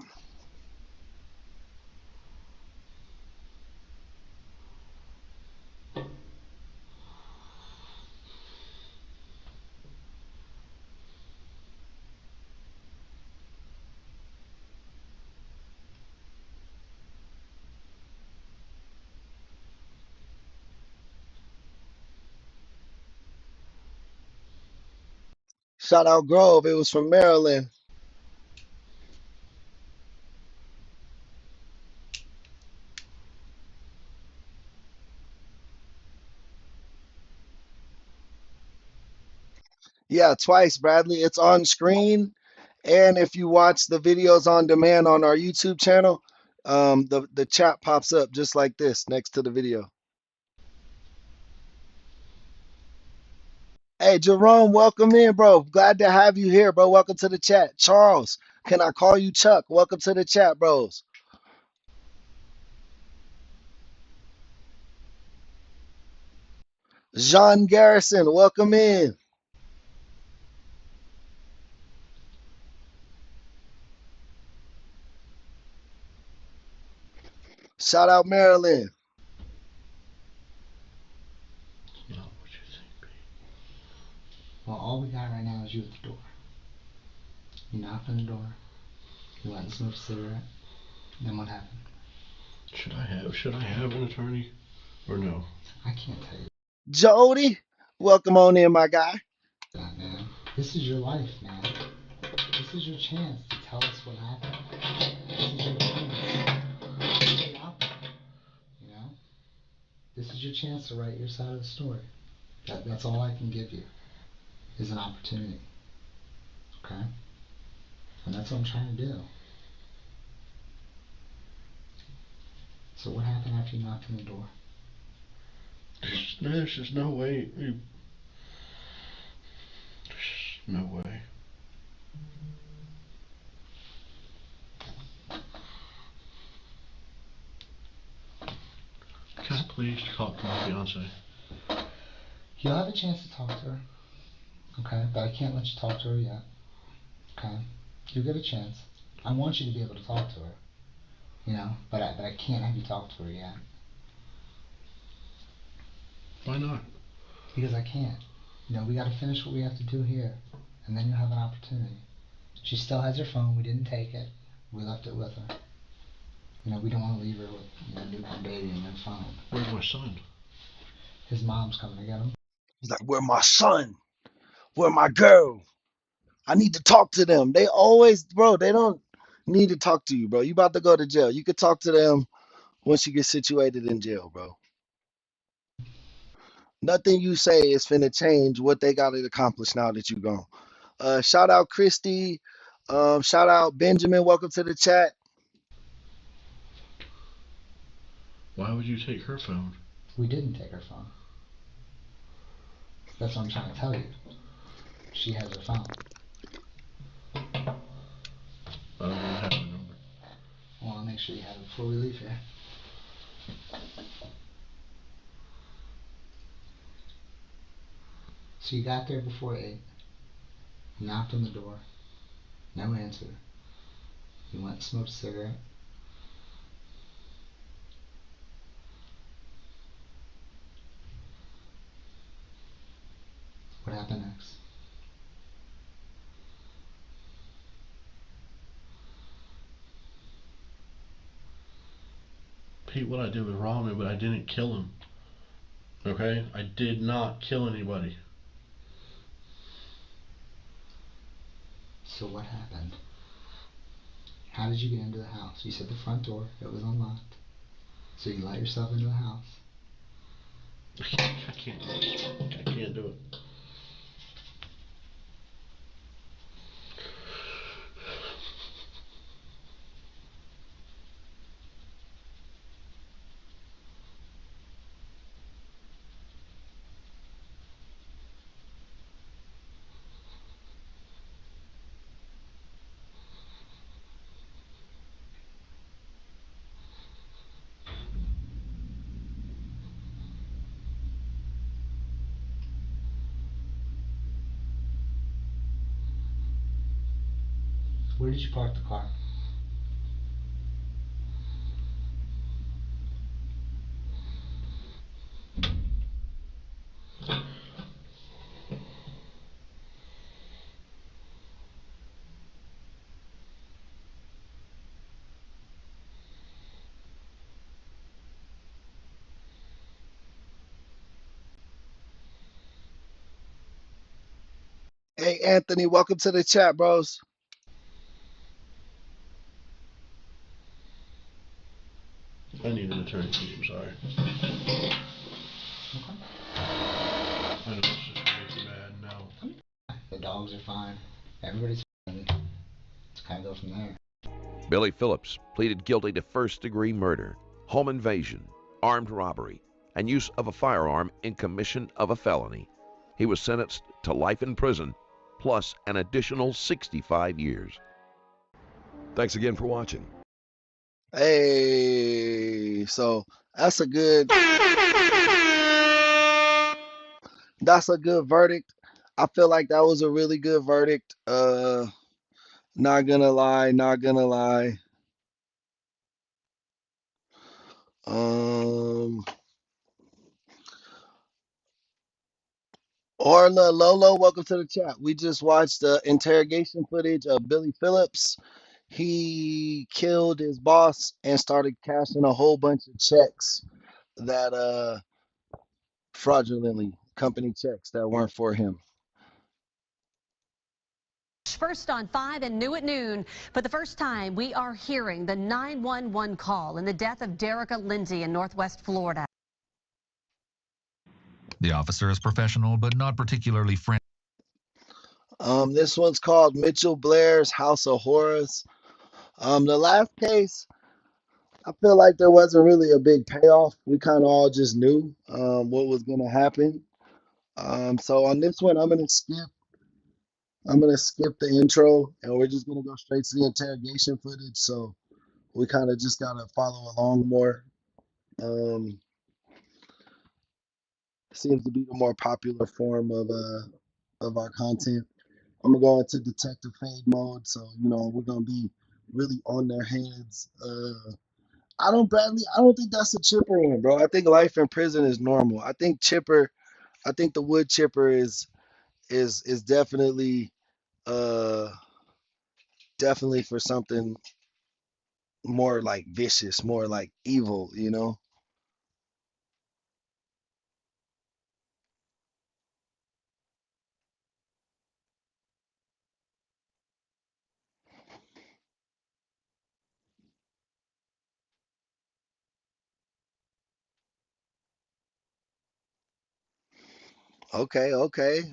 Shout out Grove. It was from Maryland. Yeah, twice, Bradley. It's on screen. And if you watch the videos on demand on our YouTube channel, the chat pops up just like this next to the video. Hey, Jerome, welcome in, bro. Glad to have you here, bro. Welcome to the chat. Charles, can I call you Chuck? Welcome to the chat, bros. Jean Garrison, welcome in. Shout out Maryland. It's not what you think, Pete. Well, all we got right now is you at the door. You knocked on the door. You went and smoked a cigarette. Then what happened? Should I have an attorney or no? I can't tell you Jody, welcome on in, my guy. that, man. This is your life, man. This is your chance to tell us what happened. This is your chance to get out there, you know? This is your chance to write your side of the story. That's all I can give you, is an opportunity. Okay? And that's what I'm trying to do. So what happened after you knocked on the door? There's just no way. There's just no way. Can I please talk to my fiance? You'll have a chance to talk to her. Okay? But I can't let you talk to her yet. Okay? You'll get a chance. I want you to be able to talk to her. You know? But I can't have you talk to her yet. Why not? Because I can't. You know, we gotta finish what we have to do here. And then you'll have an opportunity. She still has her phone. We didn't take it. We left it with her. You know, we don't want to leave her with a newborn baby and no phone. Where's my son? His mom's coming to get him. He's like, where my son? Where my girl? I need to talk to them. They always, bro, they don't need to talk to you, bro. You about to go to jail. You could talk to them once you get situated in jail, bro. Nothing you say is finna change what they got to accomplish now that you gone. Shout out Christy. Shout out Benjamin. Welcome to the chat. Why would you take her phone? We didn't take her phone. That's what I'm trying to tell you. She has her phone. I don't even have her number. I want to make sure you have it before we leave here. So you got there before 8. You knocked on the door. No answer. You went and smoked a cigarette. What happened next? Pete, what I did was wrong, but I didn't kill him. Okay? I did not kill anybody. So what happened? How did you get into the house? You said the front door. It was unlocked. So you let yourself into the house. I can't do this. I can't do it. Where did you park the car? Hey, Anthony, welcome to the chat, bros. I need an attorney fee, I'm sorry. Okay. I know this is gonna make you mad now. The dogs are fine. Everybody's fine. Let's kind of go from there. Billy Phillips pleaded guilty to first-degree murder, home invasion, armed robbery, and use of a firearm in commission of a felony. He was sentenced to life in prison, plus an additional 65 years. Thanks again for watching. Hey, so that's a good verdict. I feel like that was a really good verdict. Not gonna lie, not gonna lie. Um, Orla Lolo, welcome to the chat. We just watched the interrogation footage of Billy Phillips. He killed his boss and started cashing a whole bunch of checks that fraudulently company checks that weren't for him. First on 5 and new at noon. For the first time, we are hearing the 911 call in the death of Derica Lindsay in Northwest Florida. The officer is professional but not particularly friendly. This one's called Mitchell Blair's House of Horrors. The last case, I feel like there wasn't really a big payoff. We kind of all just knew what was gonna happen. So on this one, I'm gonna skip the intro, and we're just gonna go straight to the interrogation footage. So we kind of just gotta follow along more. Um, Seems to be the more popular form of our content. I'm gonna go into detective fade mode, so we're gonna be really on their hands. I don't think that's a chipper one, bro. I think life in prison is normal. I think the wood chipper is uh definitely for something more like vicious, more like evil. Okay, okay.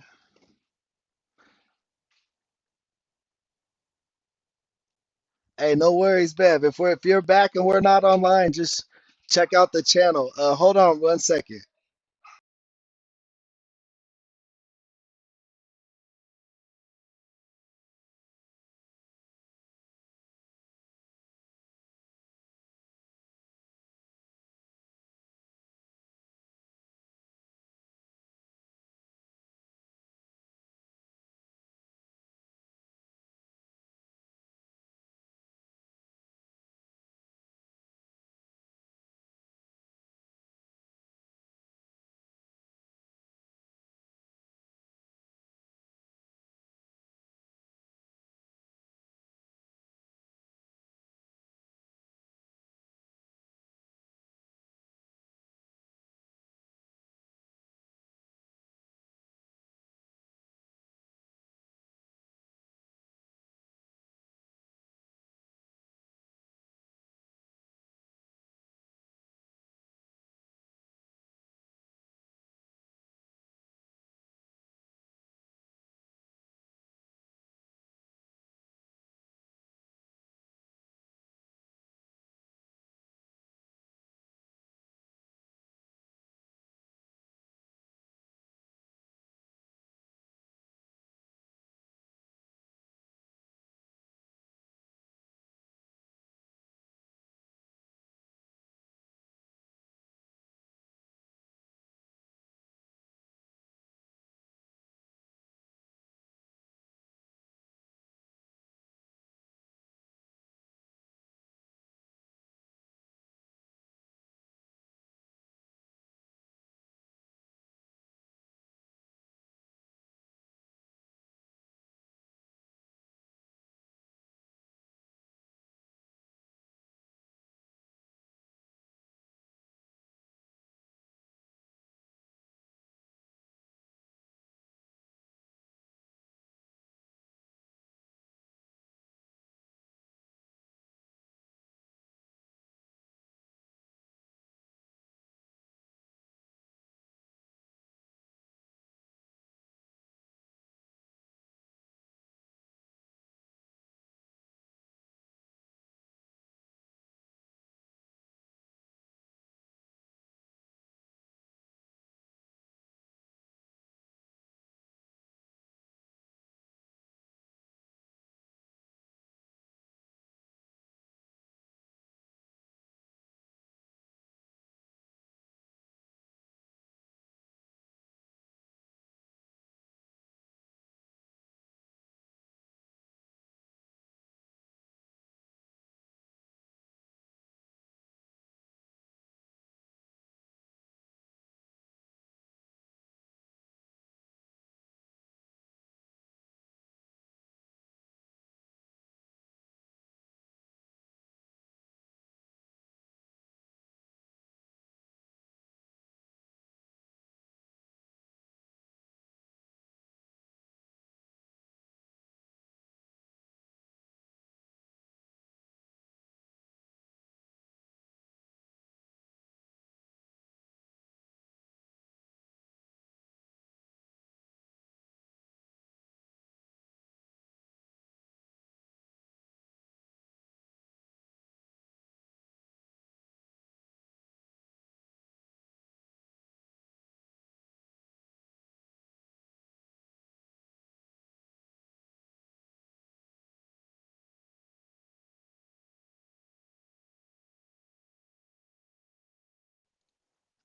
Hey, no worries, Bev. If you're back and we're not online, just check out the channel. Hold on 1 second.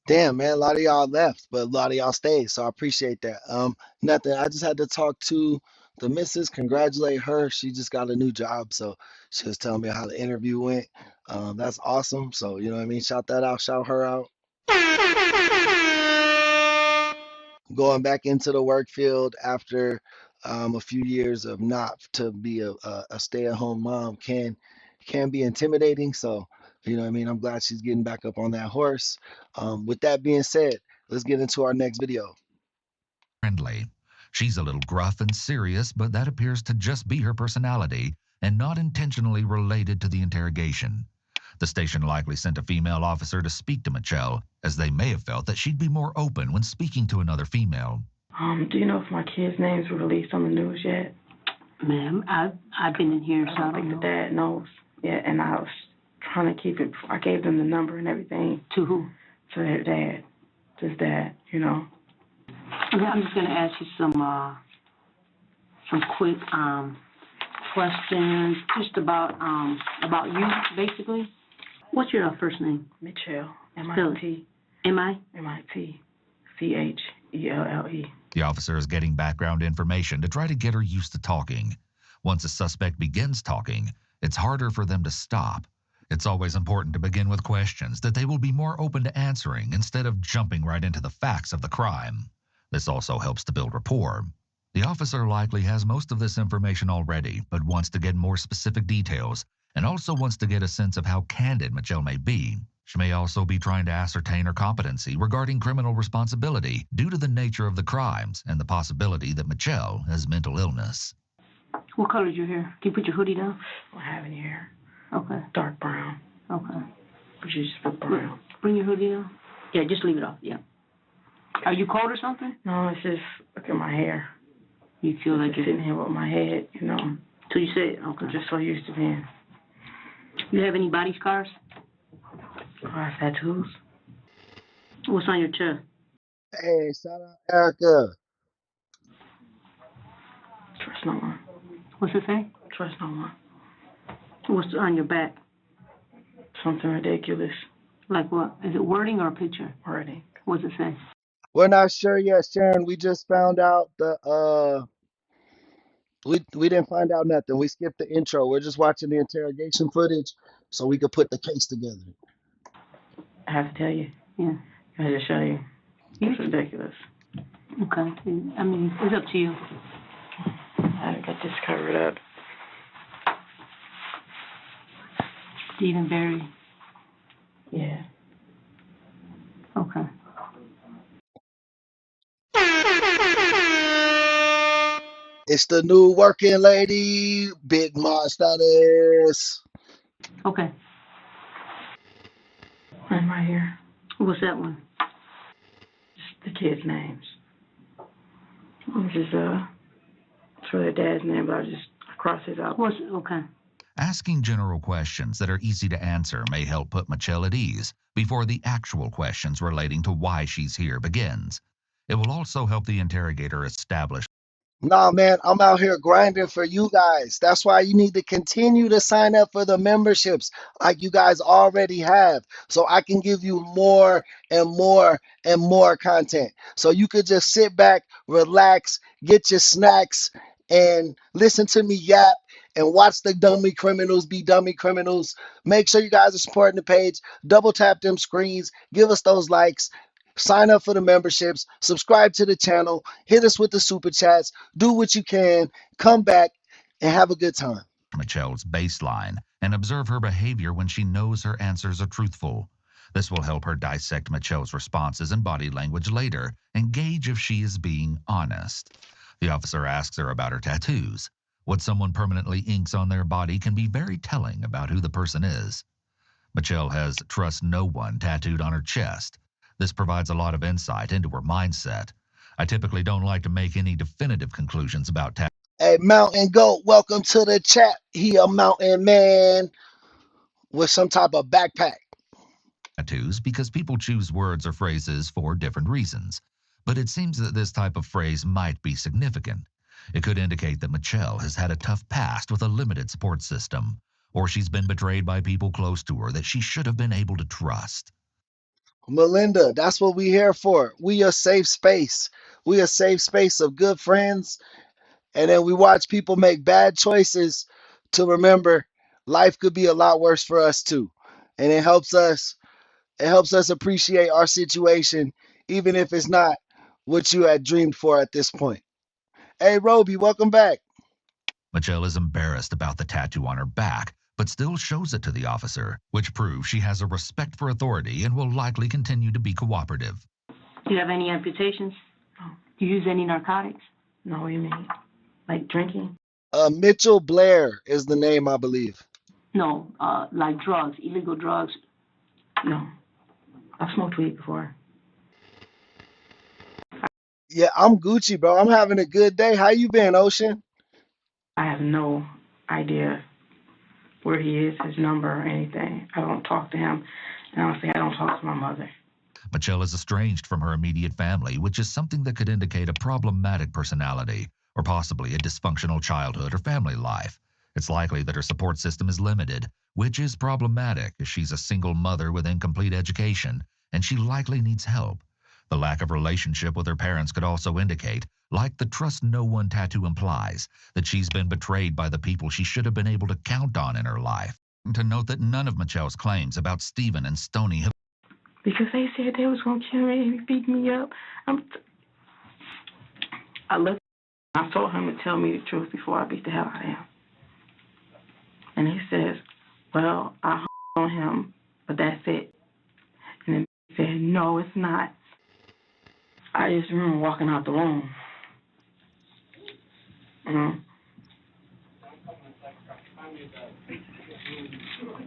Damn, man, a lot of y'all left, but a lot of y'all stayed, so I appreciate that. Nothing. I just had to talk to the missus, congratulate her. She just got a new job, so she was telling me how the interview went. That's awesome. So, you know what I mean? Shout that out, shout her out. Going back into the work field after a few years of not to be a stay-at-home mom can be intimidating. So, you know what I mean? I'm glad she's getting back up on that horse. With that being said, let's get into our next video. Friendly. She's a little gruff and serious, but that appears to just be her personality and not intentionally related to the interrogation. The station likely sent a female officer to speak to Michelle, as they may have felt that she'd be more open when speaking to another female. Do you know if my kids' names were released on the news yet? Ma'am, I've been in here, so I don't The know. dad knows. Yeah, and I was trying to keep it. I gave them the number and everything. To who? To their dad. To his dad, you know. Okay, I'm just gonna ask you some quick questions, just about you, basically. What's your first name? Mitchell. M-I-T. M-I? M-I-T-C-H-E-L-L-E. The officer is getting background information to try to get her used to talking. Once a suspect begins talking, it's harder for them to stop. It's always important to begin with questions that they will be more open to answering instead of jumping right into the facts of the crime. This also helps to build rapport. The officer likely has most of this information already, but wants to get more specific details and also wants to get a sense of how candid Michelle may be. She may also be trying to ascertain her competency regarding criminal responsibility due to the nature of the crimes and the possibility that Michelle has mental illness. What color is your hair? Can you put your hoodie down? I have any hair. Okay. Dark brown. Okay. But you just put brown. Bring your hoodie down. Yeah, just leave it off. Yeah. Are you cold or something? No, it's just, look at my hair. You feel like Just you're sitting here with my head, you know. So you said, okay. I'm just so used to being. You have any body scars? I have tattoos. What's on your chest? Hey, shout out Erica. Trust no one. What's it say? Trust no one. What's on your back? Something ridiculous. Like what? Is it wording or a picture? Wording. What does it say? We're not sure yet, Sharon. We just found out we didn't find out nothing. We skipped the intro. We're just watching the interrogation footage so we could put the case together. I have to tell you. Yeah. I have to show you. It's ridiculous. Okay. I mean, it's up to you. I got this covered up. Stephen Barry. Yeah. Okay. It's the new working lady, Big Mars that is. Okay. I'm right here. What's that one? Just the kids' names. This is it's for their dad's name, but I cross it out. Okay. Asking general questions that are easy to answer may help put Michelle at ease before the actual questions relating to why she's here begins. It will also help the interrogator establish. Nah, man, I'm out here grinding for you guys. That's why you need to continue to sign up for the memberships like you guys already have, so I can give you more and more and more content. So you could just sit back, relax, get your snacks, and listen to me yap and watch the dummy criminals be dummy criminals. Make sure you guys are supporting the page. Double tap them screens. Give us those likes. Sign up for the memberships, subscribe to the channel, hit us with the super chats, do what you can, come back, and have a good time. Michelle's baseline and observe her behavior when she knows her answers are truthful. This will help her dissect Michelle's responses and body language later and gauge if she is being honest. The officer asks her about her tattoos. What someone permanently inks on their body can be very telling about who the person is. Michelle has trust no one tattooed on her chest. This provides a lot of insight into her mindset. I typically don't like to make any definitive conclusions about tattoos. Hey, Mountain Goat, welcome to the chat. He a mountain man with some type of backpack. Tattoos because people choose words or phrases for different reasons. But it seems that this type of phrase might be significant. It could indicate that Michelle has had a tough past with a limited support system, or she's been betrayed by people close to her that she should have been able to trust. Melinda, that's what we here for. We a safe space. We a safe space of good friends. And then we watch people make bad choices to remember life could be a lot worse for us too. And it helps us appreciate our situation, even if it's not what you had dreamed for at this point. Hey Roby, welcome back. Michelle is embarrassed about the tattoo on her back, but still shows it to the officer, which proves she has a respect for authority and will likely continue to be cooperative. Do you have any amputations? No. Do you use any narcotics? No, what do you mean? Like drinking? Mitchell Blair is the name, I believe. No, like drugs, illegal drugs. No. I've smoked weed before. Yeah, I'm Gucci, bro. I'm having a good day. How you been, Ocean? I have no idea where he is, his number, or anything. I don't talk to him. And honestly, I don't talk to my mother. Michelle is estranged from her immediate family, which is something that could indicate a problematic personality or possibly a dysfunctional childhood or family life. It's likely that her support system is limited, which is problematic as she's a single mother with incomplete education, and she likely needs help. The lack of relationship with her parents could also indicate, like the trust no one tattoo implies, that she's been betrayed by the people she should have been able to count on in her life. To note that none of Michelle's claims about Stephen and Stoney have Because they said they was going to kill me and beat me up. I looked. I told him to tell me the truth before I beat the hell out of him. And he says, well, I hung on him, but that's it. And then he said, no, it's not. I just remember walking out the room.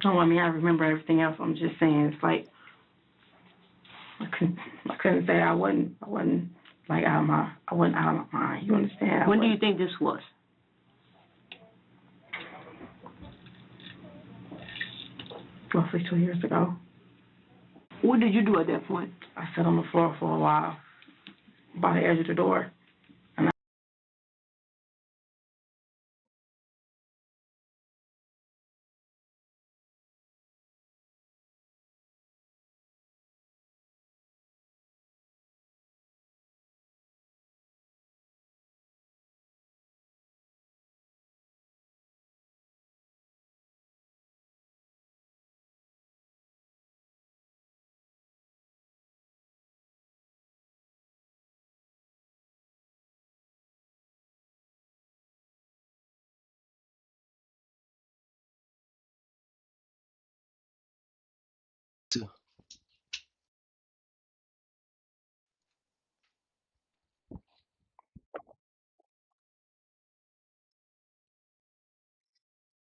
No, I mean, I remember everything else. I'm just saying, it's like, I couldn't say I wasn't like I wasn't out of my mind. You understand? When do you think this was? Roughly 2 years ago. What did you do at that point? I sat on the floor for a while by the edge of the door.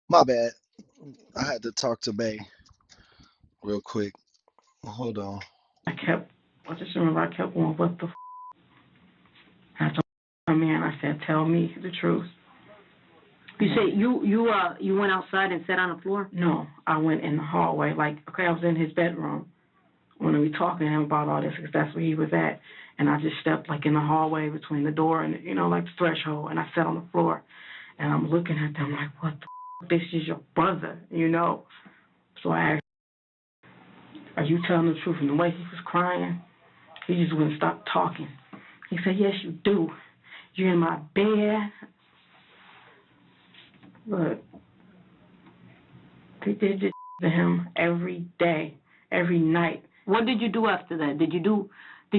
My bad. I had to talk to Bay real quick. Hold on. I just remember I kept going, what the f? And I told my man, I said, tell me the truth. You say you went outside and sat on the floor? No, I went in the hallway. Like, okay, I was in his bedroom when we talking to him about all this because that's where he was at. And I just stepped like in the hallway between the door and, like the threshold, and I sat on the floor. And I'm looking at them like, what the f? This is your brother, So I asked, are you telling the truth? And the way he was crying, he just wouldn't stop talking. He said, yes, you do. You're in my bed. Look, they did this to him every day, every night. What did you do after that? Did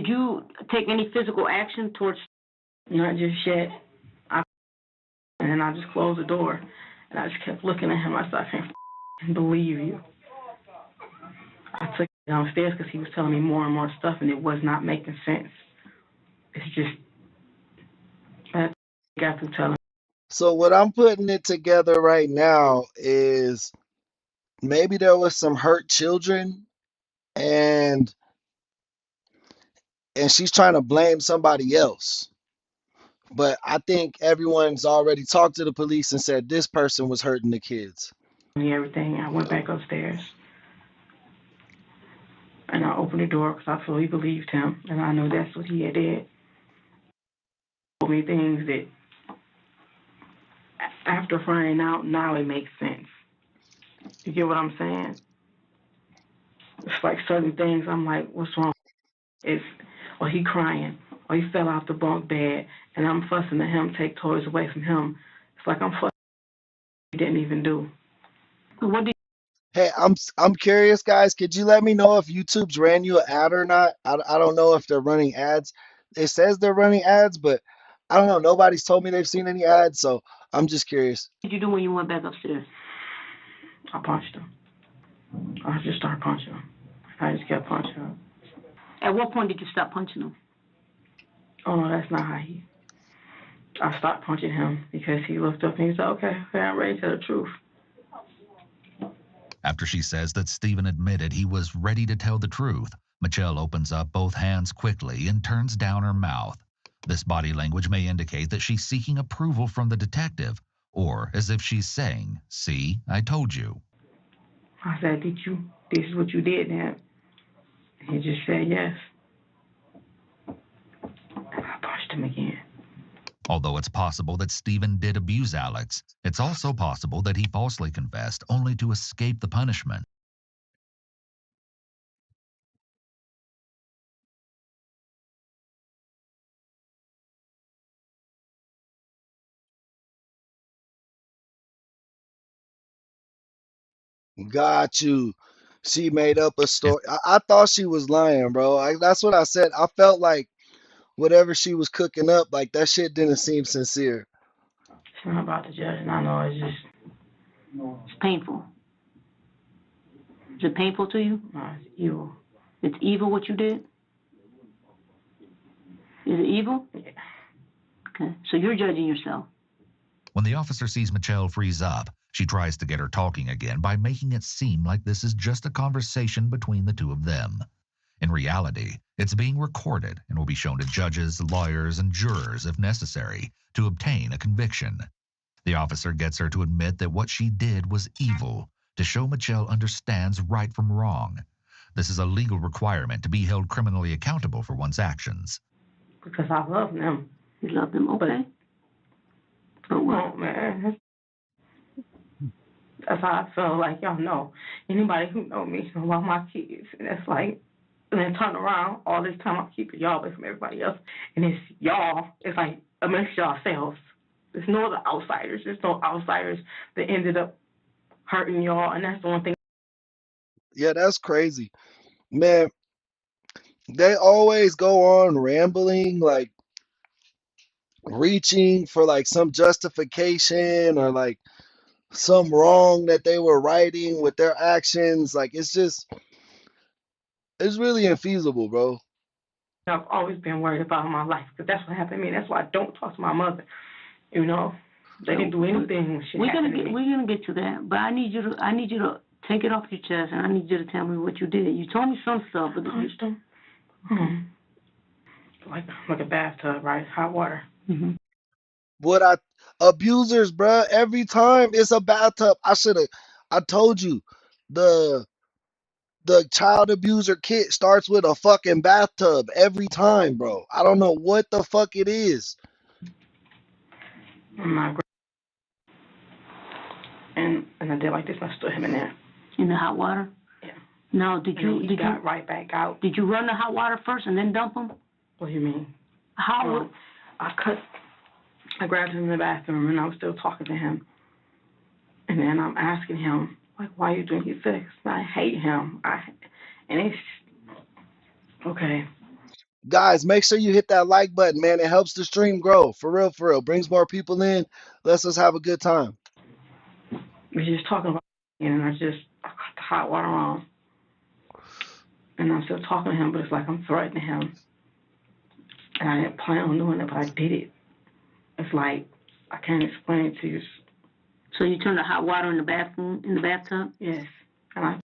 you take any physical action towards? Not just yet. And then I just closed the door, and I just kept looking at him. I said, I can't believe you. I took him downstairs because he was telling me more and more stuff, and it was not making sense. It's just, I got through telling. So what I'm putting it together right now is maybe there was some hurt children and she's trying to blame somebody else. But I think everyone's already talked to the police and said this person was hurting the kids. Everything. I went back upstairs, and I opened the door because I fully believed him, and I know that's what he had did. He told me things that, after finding out, now it makes sense. You get what I'm saying? It's like certain things I'm like, what's wrong? Or he crying, or he fell off the bunk bed, and I'm fussing at him, take toys away from him. It's like I'm fussing he didn't even do. What did Hey, I'm curious, guys. Could you let me know if YouTube's ran you an ad or not? I don't know if they're running ads. It says they're running ads, but I don't know. Nobody's told me they've seen any ads, so I'm just curious. you do when you went back upstairs? I punched him. I just started punching him. I just kept punching him. At what point did you stop punching him? Oh no, that's not how he. I stopped punching him because he looked up and he said, "Okay, I'm ready to tell the truth." After she says that Stephen admitted he was ready to tell the truth, Michelle opens up both hands quickly and turns down her mouth. This body language may indicate that she's seeking approval from the detective, or as if she's saying, "See, I told you." I said, this is what you did then? He just said yes. And I punched him again. Although it's possible that Stephen did abuse Alex, it's also possible that he falsely confessed only to escape the punishment. Got you. She made up a story. I thought she was lying, bro. That's what I said. I felt like whatever she was cooking up, like that shit didn't seem sincere. It's not about the judge, and I know it's just. It's painful. Is it painful to you? No, it's evil. It's evil what you did? Is it evil? Yeah. Okay, so you're judging yourself. When the officer sees Michelle freeze up, she tries to get her talking again by making it seem like this is just a conversation between the two of them. In reality, it's being recorded and will be shown to judges, lawyers, and jurors if necessary to obtain a conviction. The officer gets her to admit that what she did was evil, to show Michelle understands right from wrong. This is a legal requirement to be held criminally accountable for one's actions. Because I love them. You love them, okay? But what? Oh, man. That's how I feel. Like, y'all know. Anybody who know me know about my kids. And it's like, and then turn around, all this time I'm keeping y'all away from everybody else. And it's y'all. It's like amongst yourselves. There's no other outsiders. There's no outsiders that ended up hurting y'all. And that's the one thing. Yeah, that's crazy. Man, they always go on rambling, like reaching for like some justification or like some wrong that they were righting with their actions. Like it's really infeasible, bro. I've always been worried about my life because that's what happened to me. That's why I don't talk to my mother. You know, they didn't do anything when shit happened to me. We're gonna get to that, but I need you to take it off your chest, and I need you to tell me what you did. You told me some stuff, but Punched them. Like a bathtub, right? Hot water. Mm-hmm. What abusers, bro, every time it's a bathtub. I told you the child abuser kit starts with a fucking bathtub every time, bro. I don't know what the fuck it is. And I did like this. I stood him in there. In the hot water? Yeah. No, He got right back out. Did you run the hot water first and then dump him? What do you mean? How? I grabbed him in the bathroom and I was still talking to him. And then I'm asking him, like, why are you doing? He said, I hate him. And it's okay. Guys, make sure you hit that like button, man. It helps the stream grow. For real, for real. Brings more people in. Lets us have a good time. We're just talking about it, and I cut the hot water on. And I'm still talking to him, but it's like I'm threatening him. And I didn't plan on doing it, but I did it. It's like, I can't explain it to you. So you turned the hot water in the bathtub? Yes. And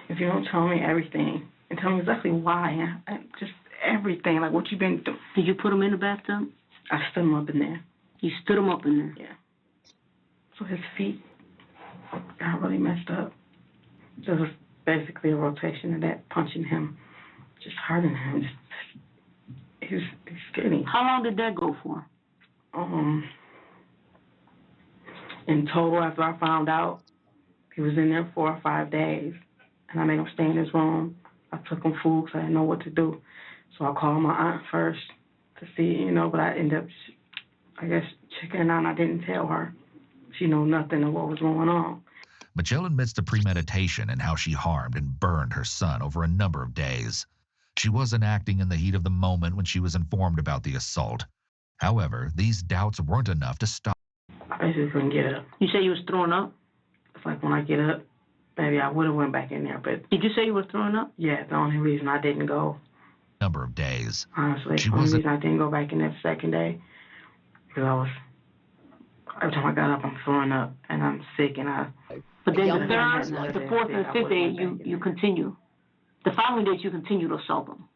if you don't tell me everything, and tell me exactly why, just everything, like what you've been doing. Did you put him in the bathtub? I stood him up in there. You stood him up in there? Yeah. So his feet got really messed up. So it was basically a rotation of that, punching him, just hurting him. He's skinny. How long did that go for? In total, after I found out, he was in there 4 or 5 days. and I made him stay in his room. I took him food because I didn't know what to do. So I called my aunt first to see, but I ended up, I guess, checking it out, and I didn't tell her. She knew nothing of what was going on. Michelle admits to premeditation and how she harmed and burned her son over a number of days. She wasn't acting in the heat of the moment when she was informed about the assault. However, these doubts weren't enough to stop. I basically couldn't get up. You say you was throwing up? It's like when I get up, maybe I would have went back in there, but... Did you say you were throwing up? Yeah, the only reason I didn't go. Number of days. Honestly, the only reason I didn't go back in that second day, because every time I got up, I'm throwing up, and I'm sick, and I... But then the third, the fourth, and the fifth day, you continue. The following days, you continue to assault them.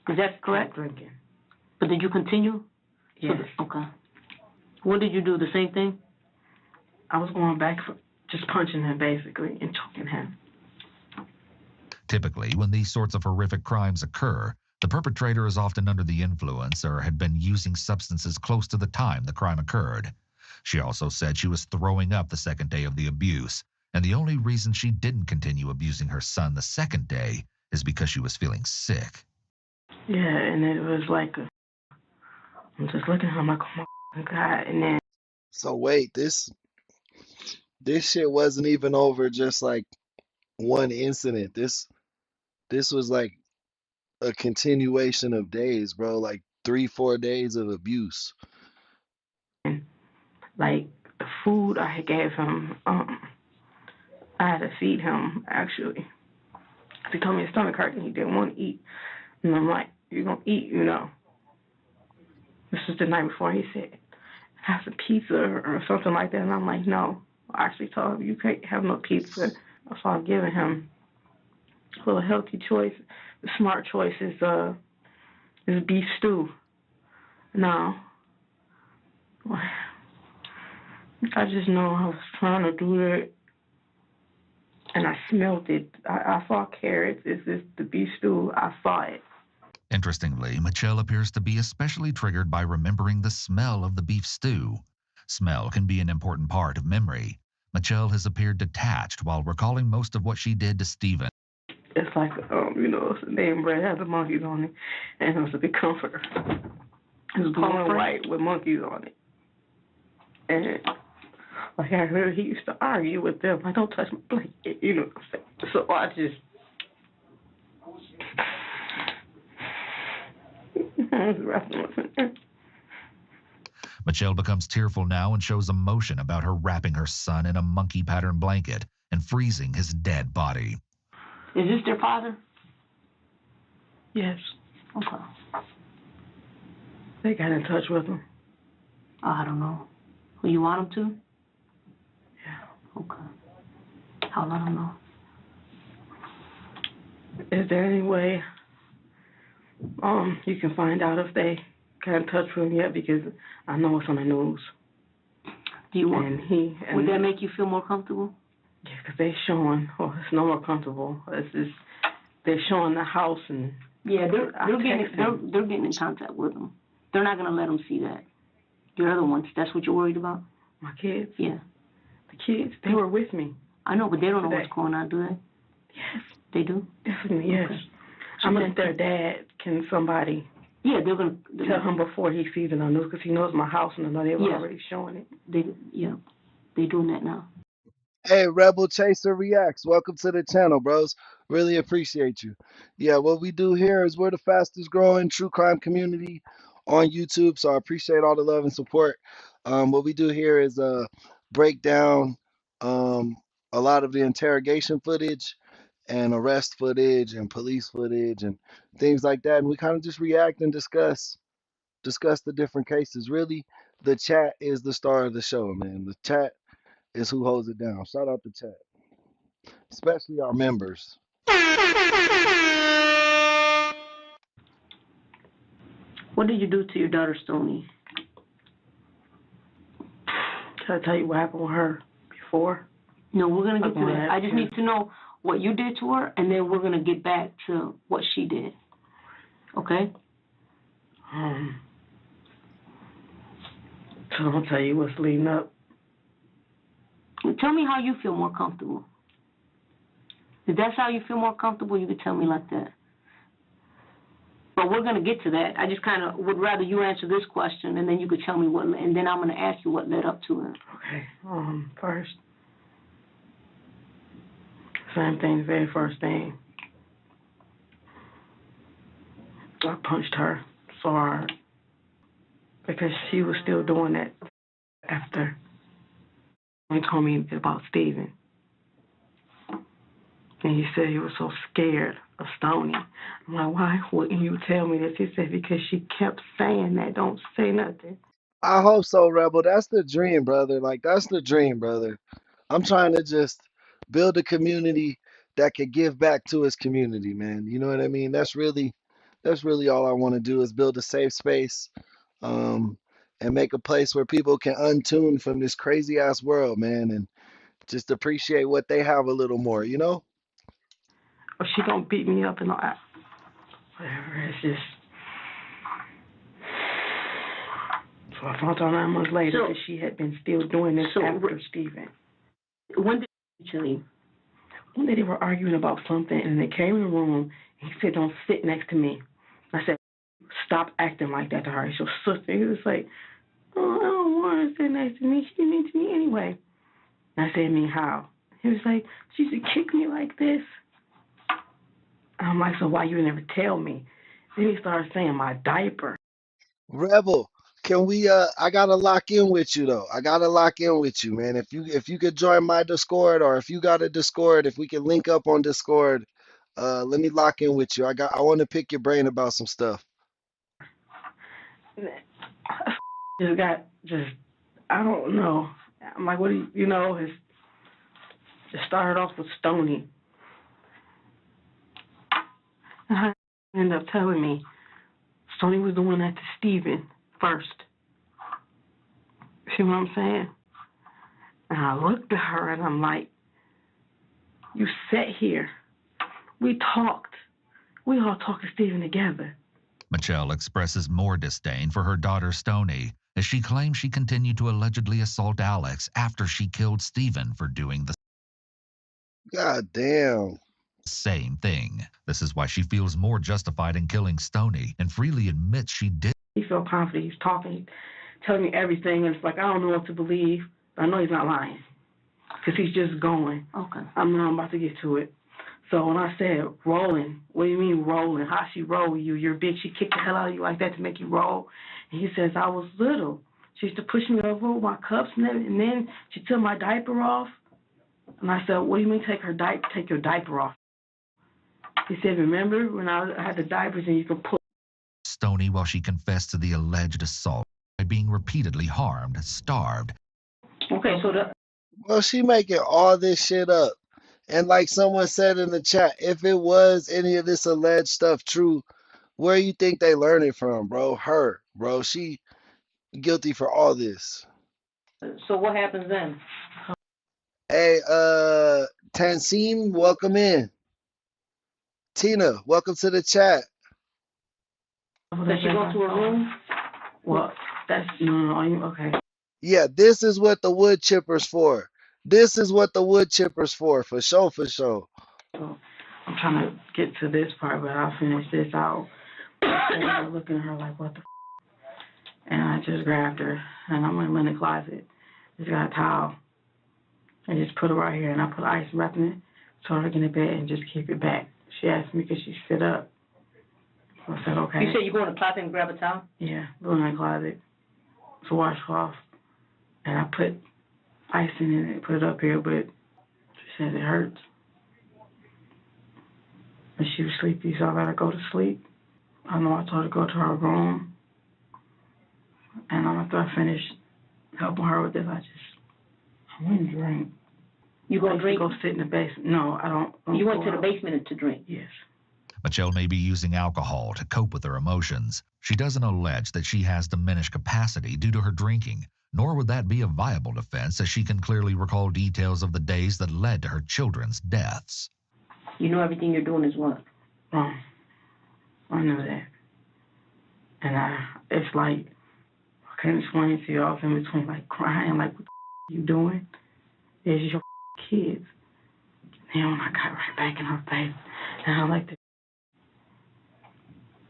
Is that correct? Drinking. But did you continue? Yes. Okay. What did you do? The same thing? I was going back for just punching him, basically, and choking him. Typically, when these sorts of horrific crimes occur, the perpetrator is often under the influence or had been using substances close to the time the crime occurred. She also said she was throwing up the second day of the abuse, and the only reason she didn't continue abusing her son the second day is because she was feeling sick. Yeah, and it was like, I'm just looking at him like, oh my God, and then... So wait, this shit wasn't even over just like one incident. This was like a continuation of days, bro, like 3-4 days of abuse. Like, the food I had gave him, I had to feed him, actually. He told me his stomach hurt and he didn't want to eat. And I'm like, you're going to eat, This was the night before. He said, have some pizza or something like that. And I'm like, no. I actually told him, you can't have no pizza. So I'm giving him a little healthy choice. The smart choice is beef stew. No. I just know I was trying to do it, and I smelled it. I saw carrots. This is the beef stew. I saw it. Interestingly, Michelle appears to be especially triggered by remembering the smell of the beef stew. Smell can be an important part of memory. Michelle has appeared detached while recalling most of what she did to Stephen. It's like, it's a name brand, it has the monkeys on it, and it was a big comforter. It's blue and white with monkeys on it. And like I heard he used to argue with them, like, don't touch my blanket, So I just... Michelle becomes tearful now and shows emotion about her wrapping her son in a monkey pattern blanket and freezing his dead body. Is this their father? Yes. Okay. They got in touch with him. I don't know. Well, you want them to? Yeah. Okay. I'll let them know. Is there any way you can find out if they got in touch with him yet? Because I know it's on the news. Do you want? Would that make you feel more comfortable? Yeah, because they're showing. Well, it's no more comfortable. It's just they're showing the house and. Yeah, they're getting in contact with them. They're not gonna let them see that. Your other ones. That's what you're worried about. My kids. Yeah. The kids. They were with me. I know, but they don't know what's going on, do they? Yes. They do. Definitely, yes. Okay. I mean, their dad. Can somebody? Yeah, they're gonna tell him before he sees it on news because he knows my house and they were already showing it. They're doing that now. Hey, Rebel Chaser Reacts. Welcome to the channel, bros. Really appreciate you. Yeah, what we do here is we're the fastest growing true crime community on YouTube, so I appreciate all the love and support. What we do here is break down a lot of the interrogation footage and arrest footage and police footage and things like that, and we kind of just react and discuss the different cases. Really, the chat is the star of the show, man. The chat is who holds it down. Shout out the chat, especially our members. What did you do to your daughter, Stoney? Can I tell you what happened with her before? No, we're going to get to that. I just need to know what you did to her, and then we're going to get back to what she did. Okay? So I'll tell you what's leading up. Tell me how you feel more comfortable. If that's how you feel more comfortable, you could tell me like that. But we're going to get to that. I just kind of would rather you answer this question, and then you could tell me what, and then I'm going to ask you what led up to it. Okay. First, same thing, the very first thing. I punched her so hard because she was still doing that after he told me about Steven. And he said he was so scared of Stoney. I'm like, why wouldn't you tell me this? He said, because she kept saying that. Don't say nothing. I hope so, Rebel. That's the dream, brother. Like, that's the dream, brother. I'm trying to just build a community that could give back to its community, man. You know what I mean? That's really all I want to do is build a safe space, um, and make a place where people can untune from this crazy ass world, man, and just appreciate what they have a little more, you know? Or she gonna beat me up and all that. Whatever, it's just. So I found out 9 months later that she had been still doing this after Steven. When did you leave? One day they were arguing about something, and they came in the room, and he said, don't sit next to me. I said, stop acting like that to her. It's your sister. He was like, oh, I don't want her to sit next to me. She mean to me anyway. And I said, I mean, how? He was like, she used to kick me like this. I'm like, so why you never tell me? Then he started saying my diaper. Rebel, can we I gotta lock in with you though. I gotta lock in with you, man. If you could join my Discord, or if you got a Discord, if we can link up on Discord, let me lock in with you. I want to pick your brain about some stuff. I don't know. I'm like, what do you know? It started off with Stoney. And he ended up telling me Stoney was doing that to Steven first. See what I'm saying? And I looked at her and I'm like, you sat here. We talked. We all talked to Steven together. Michelle expresses more disdain for her daughter Stoney as she claims she continued to allegedly assault Alex after she killed Steven for doing the God damn. same thing. This is why she feels more justified in killing Stoney and freely admits she did. He felt confident. He's talking, telling me everything, and it's like, I don't know what to believe, but I know he's not lying because he's just going. Okay. I'm about to get to it. So when I said rolling, what do you mean rolling? How she roll you? You're big. She kicked the hell out of you like that to make you roll. And he says, I was little. She used to push me over with my cups, and then she took my diaper off. And I said, what do you mean take your diaper off? He said, remember when I had the diapers and you could pull. Stoney while she confessed to the alleged assault by being repeatedly harmed, starved. Okay, so Well, she making all this shit up. And like someone said in the chat, if it was any of this alleged stuff true, where you think they learned it from, bro? Her, bro. She guilty for all this. So what happens then? Hey, Tansim, welcome in. Tina, welcome to the chat. Does she go to her room? Well, that's okay. Yeah, this is what the wood chipper's for. This is what the wood chipper's for sure, for sure. So I'm trying to get to this part, but I'll finish this out. I was looking at her like, what the f? And I just grabbed her, and I went in the closet. Just got a towel, and just put it right here, and I put ice wrapping it, told her to get in bed and just keep it back. She asked me, could she sit up? So I said, okay. You said you go in the closet and grab a towel? Yeah, go in the closet to wash off. And I put ice in it and put it up here, but she said it hurts. And she was sleepy, so I let her go to sleep. I know I told her to go to her room. And after I finished helping her with this, I went and drank. You go drink? Go sit in the basement. No, I don't. You went to the basement to drink? Yes. Michelle may be using alcohol to cope with her emotions. She doesn't allege that she has diminished capacity due to her drinking, nor would that be a viable defense, as she can clearly recall details of the days that led to her children's deaths. You know everything you're doing is what? Wrong. I know that. And it's like, I can't explain to you. I was in between, like, crying, like, what the you doing? It's your kids. You know, and I got right back in her face. And I like to,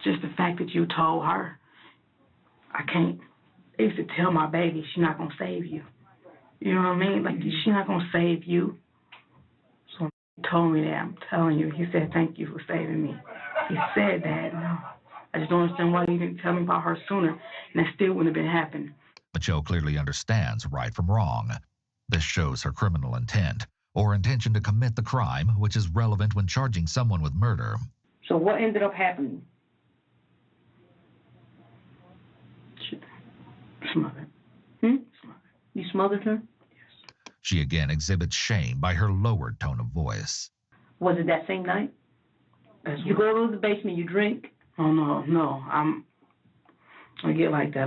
just the fact that you told her, I used to tell my baby, she's not going to save you. You know what I mean? Like, she's not going to save you. So he told me that, I'm telling you, he said, thank you for saving me. He said that. No, I just don't understand why he didn't tell me about her sooner, and that still wouldn't have been happening. Michelle clearly understands right from wrong. This shows her criminal intent, or intention to commit the crime, which is relevant when charging someone with murder. So what ended up happening? Smothered. Smothered. You smothered her? Yes. She again exhibits shame by her lowered tone of voice. Was it that same night? You go to the basement, you drink? Oh, no. I get like that.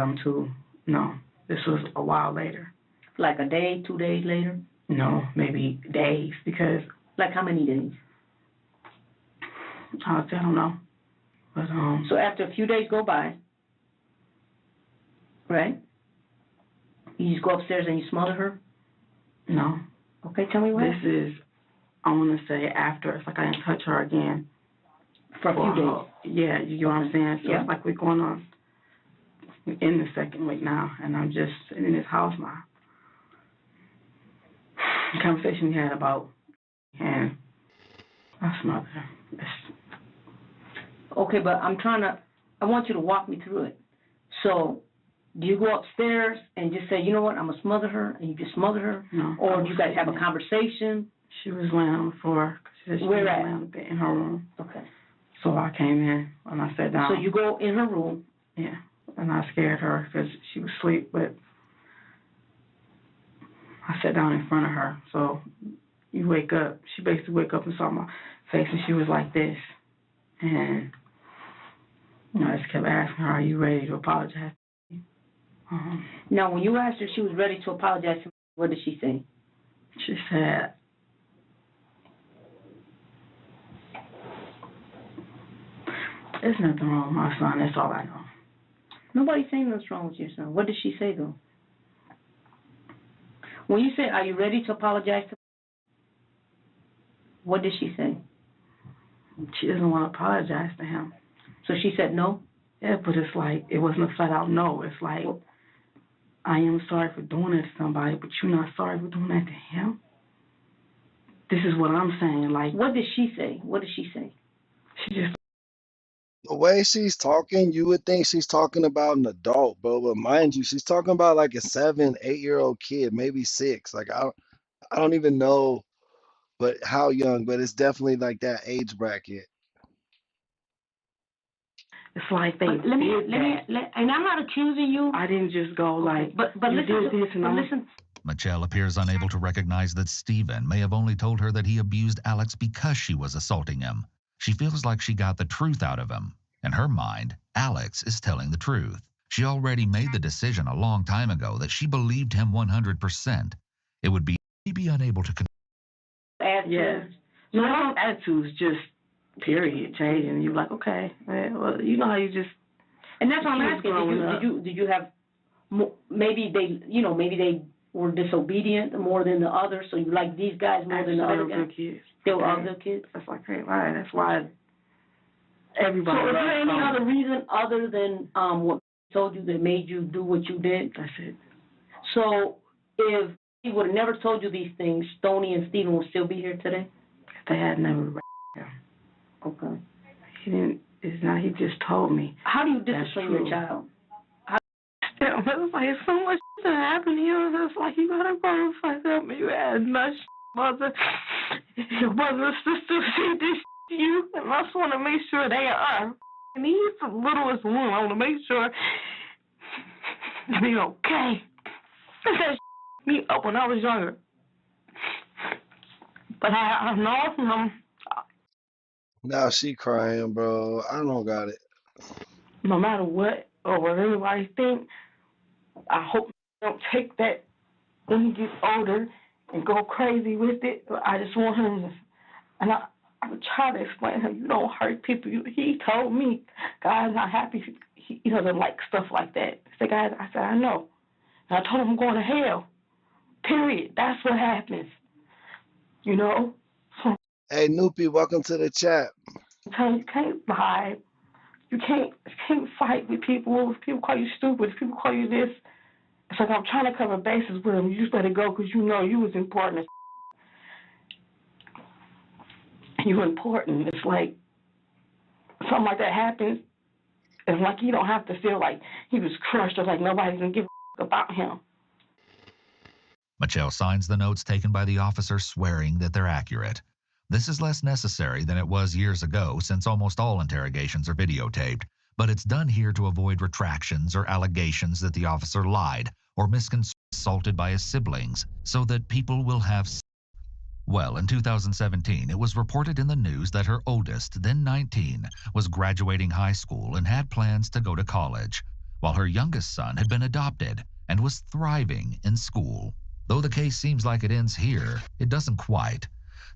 No. This was a while later. Like a day, 2 days later? No, maybe days, because... Like how many days? I don't know. But, So after a few days go by, right? You just go upstairs and you smother her? No. Okay, tell me what. This is, I want to say after. It's like I didn't touch her again. For a few days? Yeah, you get what I'm saying? So yeah. It's like we're going on in the second week now, and I'm just sitting in this house now. The conversation we had about, and I smothered her. Okay, but I want you to walk me through it. So, do you go upstairs and just say, you know what, I'm going to smother her, and you just smother her? No. Or do you guys have a conversation? She was laying on the floor. Where at? Laying on the bed in her room. Okay. So I came in and I sat down. So you go in her room? Yeah. And I scared her because she was asleep, but I sat down in front of her. So you wake up. She basically wake up and saw my face, and she was like this. And I just kept asking her, are you ready to apologize? Now, when you asked her if she was ready to apologize, what did she say? She said, there's nothing wrong with my son. That's all I know. Nobody's saying what's wrong with your son. What did she say, though? When you say, are you ready to apologize to what did she say? She doesn't want to apologize to him. So she said no? Yeah, but it's like, it wasn't a flat out no. It's like, I am sorry for doing it to somebody, but you're not sorry for doing that to him? This is what I'm saying. Like, what did she say? What did she say? She just... The way she's talking, you would think she's talking about an adult, bro. But mind you, she's talking about like a 7, 8-year-old kid, maybe 6. Like, I don't even know, but how young, but it's definitely like that age bracket. It's like they and I'm not accusing you. I didn't just go like, but listen. Michelle appears unable to recognize that Stephen may have only told her that he abused Alex because she was assaulting him. She feels like she got the truth out of him. In her mind, Alex is telling the truth. She already made the decision a long time ago that she believed him 100%. It would be unable to... Yeah. No, attitudes just... period, changing. You're like, okay, well, you know how you just... And that's what I'm asking. Did you have... Maybe they were disobedient more than the others, so you like these guys more than the other guys? Kids. They were all good kids? That's like, hey, right, that's why everybody... So is there any other reason other than what he told you that made you do what you did? That's it. So if he would have never told you these things, Stoney and Stephen would still be here today? They had never... Okay. He didn't. It's not. He just told me. How do you discipline your child? It's like so much that happened to you. It's like you gotta go and fuck up. You had much mother, your brother and sister see this to you, and I just want to make sure they are. And he's the littlest one. I want to make sure to be okay. That me up when I was younger. But I know. Now she crying, bro. I don't got it. No matter what or what anybody think, I hope they don't take that when he gets older and go crazy with it. I just want him to, and I try to explain to him, you don't hurt people. He told me, God's not happy. He doesn't like stuff like that. I said, I know. And I told him I'm going to hell. Period. That's what happens. You know? Hey, Noopy, welcome to the chat. You can't lie. You can't fight with people. If people call you stupid, if people call you this, it's like I'm trying to cover bases with them. You just let it go because you know you was important. You important. It's like something like that happens. It's like you don't have to feel like he was crushed or like nobody's gonna give a about him. Michelle signs the notes taken by the officer, swearing that they're accurate. This is less necessary than it was years ago, since almost all interrogations are videotaped, but it's done here to avoid retractions or allegations that the officer lied or assaulted by his siblings, so that people will have. Well, in 2017, it was reported in the news that her oldest, then 19, was graduating high school and had plans to go to college, while her youngest son had been adopted and was thriving in school. Though the case seems like it ends here, it doesn't quite.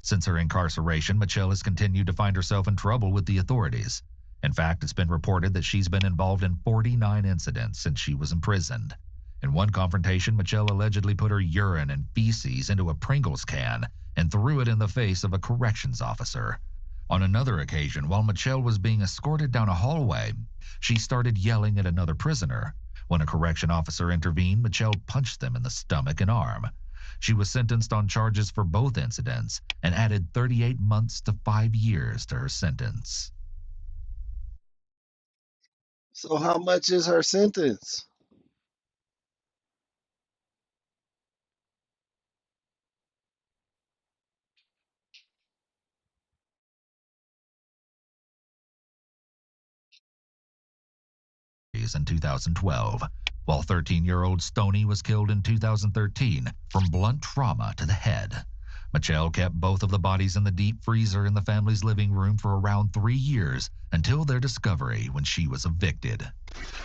Since her incarceration, Michelle has continued to find herself in trouble with the authorities. In fact, it's been reported that she's been involved in 49 incidents since she was imprisoned. In one confrontation, Michelle allegedly put her urine and feces into a Pringles can and threw it in the face of a corrections officer. On another occasion, while Michelle was being escorted down a hallway, she started yelling at another prisoner. When a correction officer intervened, Michelle punched them in the stomach and arm. She was sentenced on charges for both incidents and added 38 months to 5 years to her sentence. So how much is her sentence? In 2012, while 13-year-old Stoney was killed in 2013 from blunt trauma to the head. Michelle kept both of the bodies in the deep freezer in the family's living room for around 3 years until their discovery when she was evicted.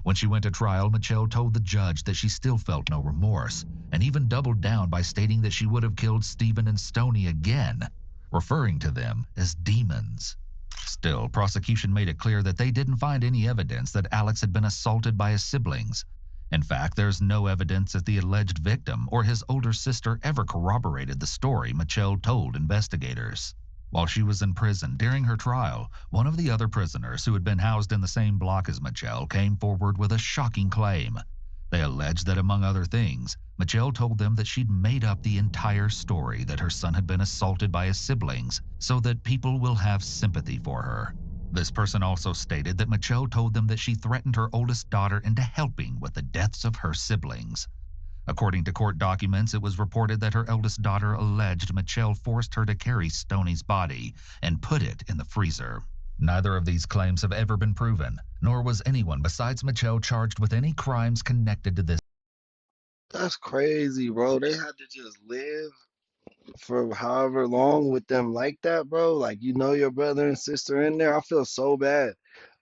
When she went to trial, Michelle told the judge that she still felt no remorse and even doubled down by stating that she would have killed Stephen and Stoney again, referring to them as demons. Still, prosecution made it clear that they didn't find any evidence that Alex had been assaulted by his siblings. In fact, there's no evidence that the alleged victim or his older sister ever corroborated the story Michelle told investigators. While she was in prison during her trial, one of the other prisoners who had been housed in the same block as Michelle came forward with a shocking claim. They alleged that, among other things, Michelle told them that she'd made up the entire story that her son had been assaulted by his siblings so that people will have sympathy for her. This person also stated that Michelle told them that she threatened her oldest daughter into helping with the deaths of her siblings. According to court documents, it was reported that her eldest daughter alleged Michelle forced her to carry Stoney's body and put it in the freezer. Neither of these claims have ever been proven, nor was anyone besides Michelle charged with any crimes connected to this. That's crazy, bro. They had to just live for however long with them like that, bro. Like, you know, your brother and sister in there. I feel so bad.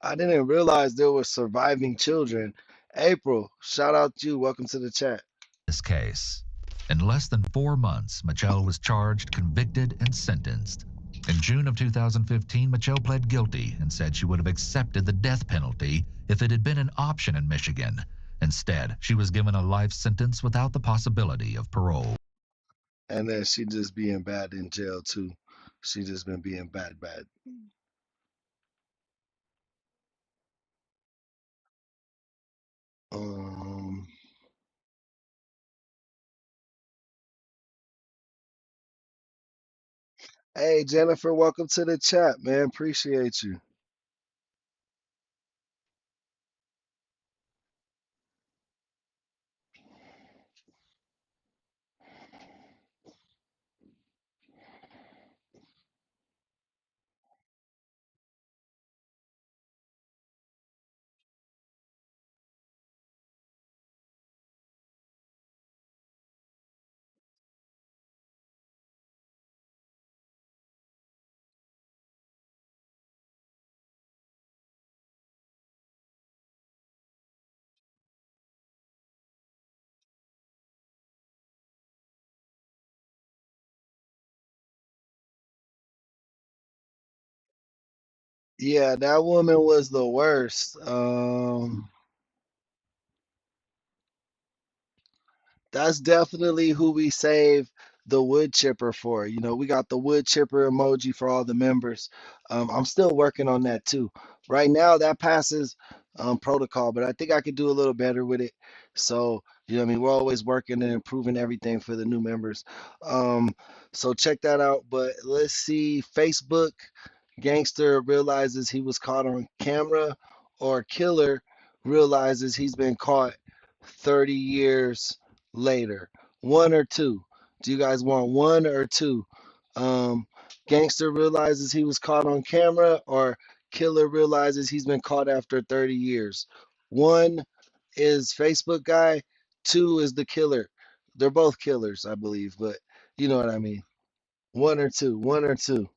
I didn't realize there were surviving children. April, shout out to you. Welcome to the chat. This case. In less than 4 months, Michelle was charged, convicted, and sentenced. In June of 2015, Michelle pled guilty and said she would have accepted the death penalty if it had been an option in Michigan. Instead, she was given a life sentence without the possibility of parole. And then she just being bad in jail too. She just been being bad. Um, hey Jennifer, welcome to the chat, man. Appreciate you. Yeah, that woman was the worst. That's definitely who we save the wood chipper for. You know, we got the wood chipper emoji for all the members. I'm still working on that too. Right now, that passes protocol, but I think I could do a little better with it. So, you know what I mean? We're always working and improving everything for the new members. Um, so check that out. But let's see, Facebook. Gangster realizes he was caught on camera, or killer realizes he's been caught 30 years later. One or two? Do you guys want one or two? Um, Gangster realizes he was caught on camera, or killer realizes he's been caught after 30 years. One is Facebook guy, two is the killer. They're both killers, I believe, but you know what I mean. One or two, one or two.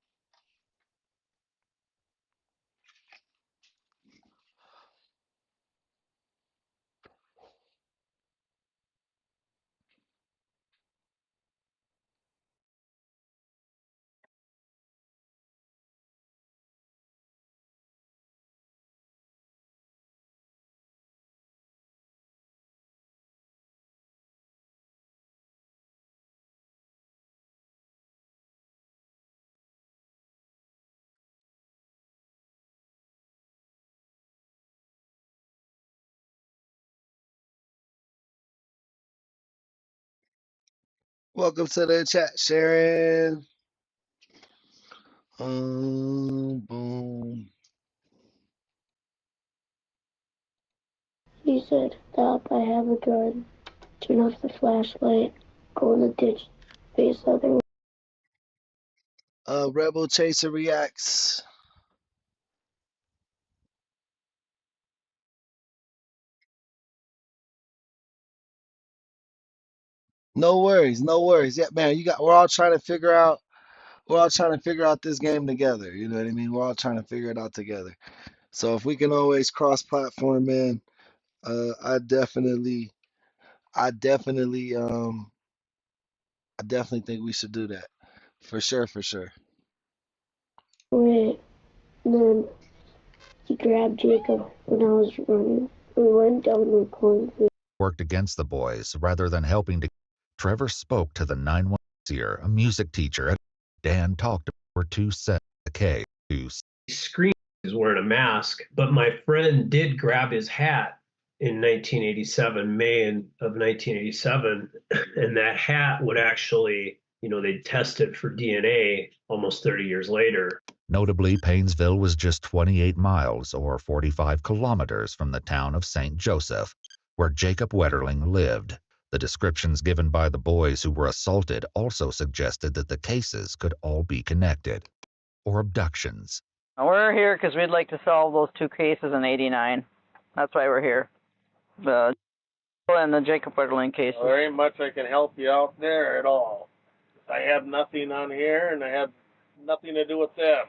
Welcome to the chat, Sharon. Boom. He said, "Stop, I have a gun." Turn off the flashlight. Go in the ditch. Face other. Rebel Chaser reacts. No worries, no worries. Yeah, man, we're all trying to figure out this game together. You know what I mean? We're all trying to figure it out together. So if we can always cross-platform, man, I definitely, I definitely, I definitely think we should do that. For sure, for sure. Wait. Then he grabbed Jacob when I was running. We went down the cornfield. Worked against the boys rather than helping to. Trevor spoke to the 911 seer, a music teacher. Dan talked for 2 cents a K. Screamed he was wearing a mask, but my friend did grab his hat in 1987, May of 1987, and that hat would actually, they'd test it for DNA almost 30 years later. Notably, Paynesville was just 28 miles or 45 kilometers from the town of St. Joseph, where Jacob Wetterling lived. The descriptions given by the boys who were assaulted also suggested that the cases could all be connected, or abductions. We're here because we'd like to solve those 2 cases in '89. That's why we're here. The and the Jacob Wetterling cases. Well, there ain't much I can help you out there at all. I have nothing on here, and I have nothing to do with them.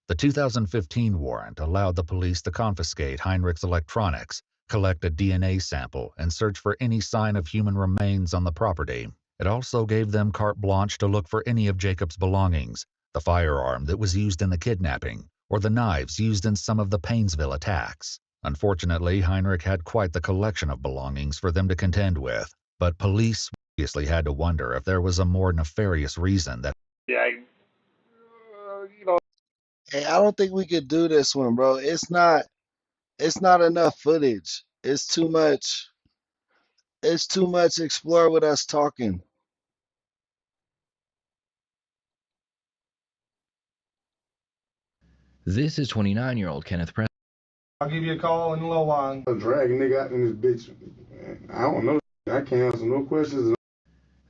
The 2015 warrant allowed the police to confiscate Heinrich's electronics, collect a DNA sample, and search for any sign of human remains on the property. It also gave them carte blanche to look for any of Jacob's belongings, the firearm that was used in the kidnapping, or the knives used in some of the Paynesville attacks. Unfortunately, Heinrich had quite the collection of belongings for them to contend with, but police obviously had to wonder if there was a more nefarious reason that. Yeah, Hey, I don't think we could do this one, bro. It's not enough footage. It's too much. It's too much explore with us talking. This is 29-year-old Kenneth Preston. I'll give you a call in a little while. A dragging nigga out in this bitch. I don't know. I can't answer no questions.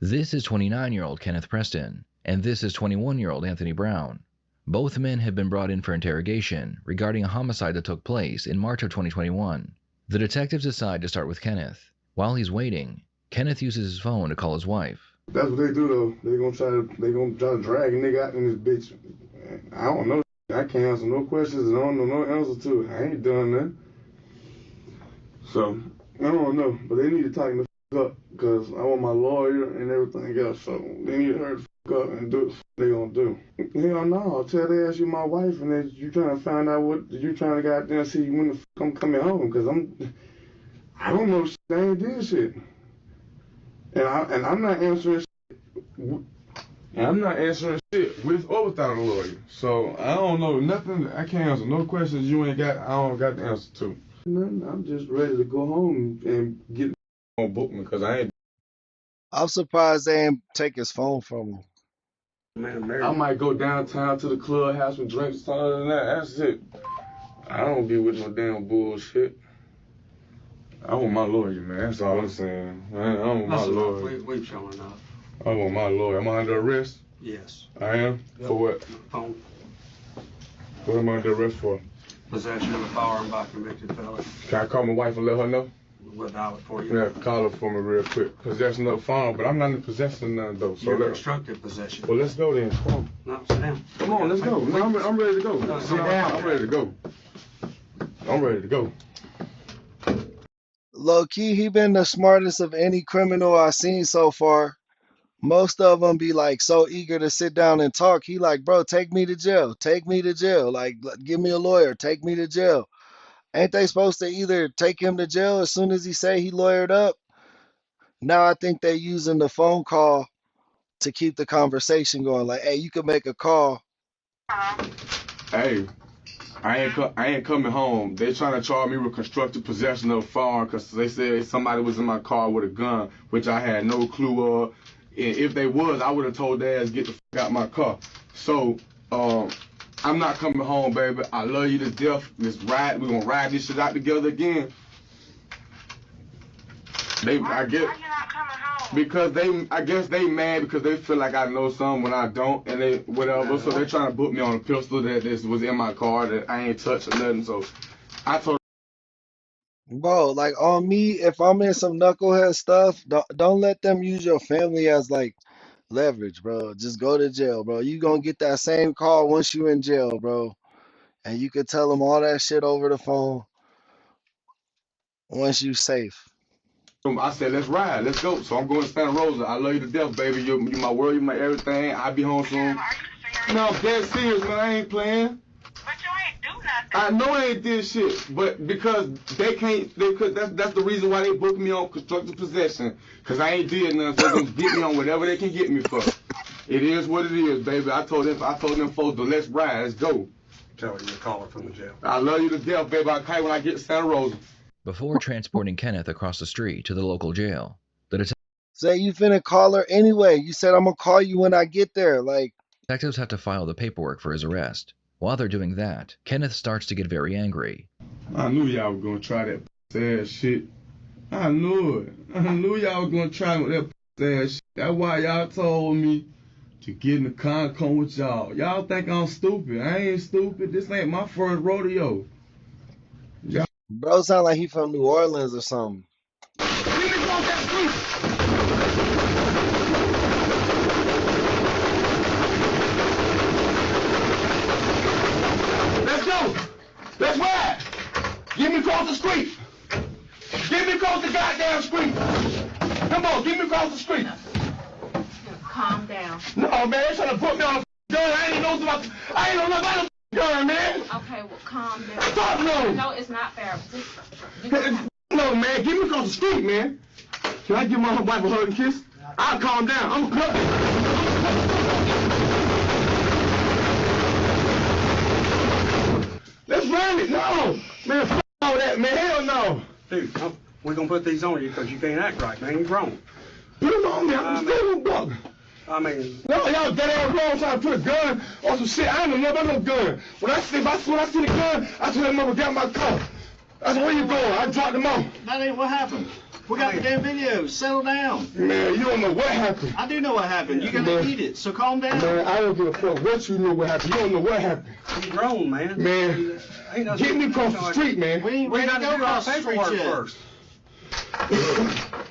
This is 29-year-old Kenneth Preston, and this is 21-year-old Anthony Brown. Both men have been brought in for interrogation regarding a homicide that took place in March of 2021. The detectives decide to start with Kenneth. While he's waiting, Kenneth uses his phone to call his wife. That's what they do though. They gonna try to drag a nigga out in this bitch. I don't know. I can't answer no questions and I don't know no answer to it. I ain't done that. So I don't know, but they need to tighten the fuck up because I want my lawyer and everything else. So they need to hurry the fuck up and do what they gonna do. Hell no, I'll tell they ask you my wife and then you trying to find out what you trying to goddamn see when the fuck I'm coming home because I don't know shit. I ain't did shit. And I'm not answering shit. And I'm not answering shit with or without a lawyer. So I don't know nothing. I can't answer no questions you ain't got. I don't got the answer to. Nothing. I'm just ready to go home and get on book me because I ain't. I'm surprised they ain't take his phone from him. Man, I might go downtown to the club, have some drinks, other than that. That's it. I don't be with no damn bullshit. I want my lawyer, man. That's all I'm saying. I want my lawyer. We've shown enough. I want my lawyer. Am I under arrest? Yes. I am? Yep. For what? Phone. What am I under arrest for? Possession of a firearm by convicted felon. Can I call my wife and let her know? We'll dial it for you. Yeah, call her for me real quick. Possession of a firearm, but I'm not in possession of none though. So you're constructive possession. Well, let's go then. Come on. No, sit down. Come on, let's go. No, I'm ready to go. No, sit down. I'm ready to go. I'm ready to go. Low key, he been the smartest of any criminal I've seen so far. Most of them be like so eager to sit down and talk. He like, bro, take me to jail. Take me to jail. Like, give me a lawyer. Take me to jail. Ain't they supposed to either take him to jail as soon as he say he lawyered up? Now I think they using the phone call to keep the conversation going. Like, hey, you can make a call. Hey, I ain't coming home. They trying to charge me with constructive possession of a firearm because they said somebody was in my car with a gun, which I had no clue of. And if they was, I would have told their ass get the fuck out my car. So, I'm not coming home, baby. I love you to death. Let's ride. We're gonna ride this shit out together again. I guess they mad because they feel like I know something when I don't, and they whatever. So they're trying to put me on a pistol that this was in my car that I ain't touched or nothing. So I told. Bro, like on me, if I'm in some knucklehead stuff, don't let them use your family as like leverage, bro. Just go to jail, bro. You gonna get that same call once you in jail, bro. And you could tell them all that shit over the phone once you safe. I said, let's ride, let's go. So I'm going to Santa Rosa. I love you to death, baby. You're my world, you're my everything. I'll be home soon. No, I'm dead serious, man. I ain't playing. But you ain't do nothing. I know they ain't did shit, but because they can't, that's the reason why they booked me on constructive possession. Because I ain't did nothing, so they can get me on whatever they can get me for. It is what it is, baby. I told them folks, to let's ride, let's go. Tell her you're calling from the jail. I love you to death, baby. I'll call you when I get to Santa Rosa. Before transporting Kenneth across the street to the local jail, the say you finna call her anyway. You said I'm gonna call you when I get there. Like, detectives have to file the paperwork for his arrest. While they're doing that, Kenneth starts to get very angry. I knew y'all was gonna try that ass shit. I knew it. I knew y'all was gonna try with that ass shit. That's why y'all told me to get in the Concom with y'all. Y'all think I'm stupid. I ain't stupid. This ain't my first rodeo. Bro sound like he from New Orleans or something. Let's go. Let's ride. Get me across the street. Get me across the goddamn street. Come on, get me across the street. Calm down. No, man, they trying to put me on a gun. I ain't know nothing about a gun, man. Okay, well, calm down. Stop, no. No, it's not fair. No, man, get me across the street, man. Can I give my wife a hug and kiss? I'll calm down. I'm a Let's run it. No. Man, f*** all that, man. Hell no. Dude, we're going to put these on you because you can't act right, man. You're grown. Put them on me. I'm still a brother. I mean... No, y'all dead ass wrong trying to put a gun on some shit. I ain't know nothing about no gun. When I see the gun, I told that mother get my car. I said, where you going? I dropped them off. That ain't what happened. We got the damn videos. Settle down. Man, you don't know what happened. I do know what happened. You're going to eat it, so calm down. Man, I don't give a fuck what you know what happened. You don't know what happened. You're grown, man. Man, get me across the street, man. We got to do our paperwork first.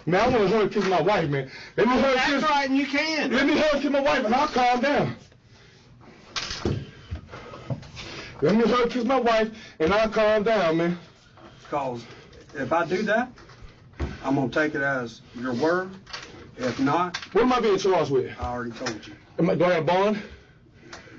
Man, I want to hug and kiss my wife, man. Let me hug and kiss. That's right, and you can. Let me hug and kiss my wife, and I'll calm down. Let me hug and kiss my wife, and I'll calm down, man. Because if I do that, I'm going to take it as your word. If not... What am I being charged with? I already told you. Do I have a bond?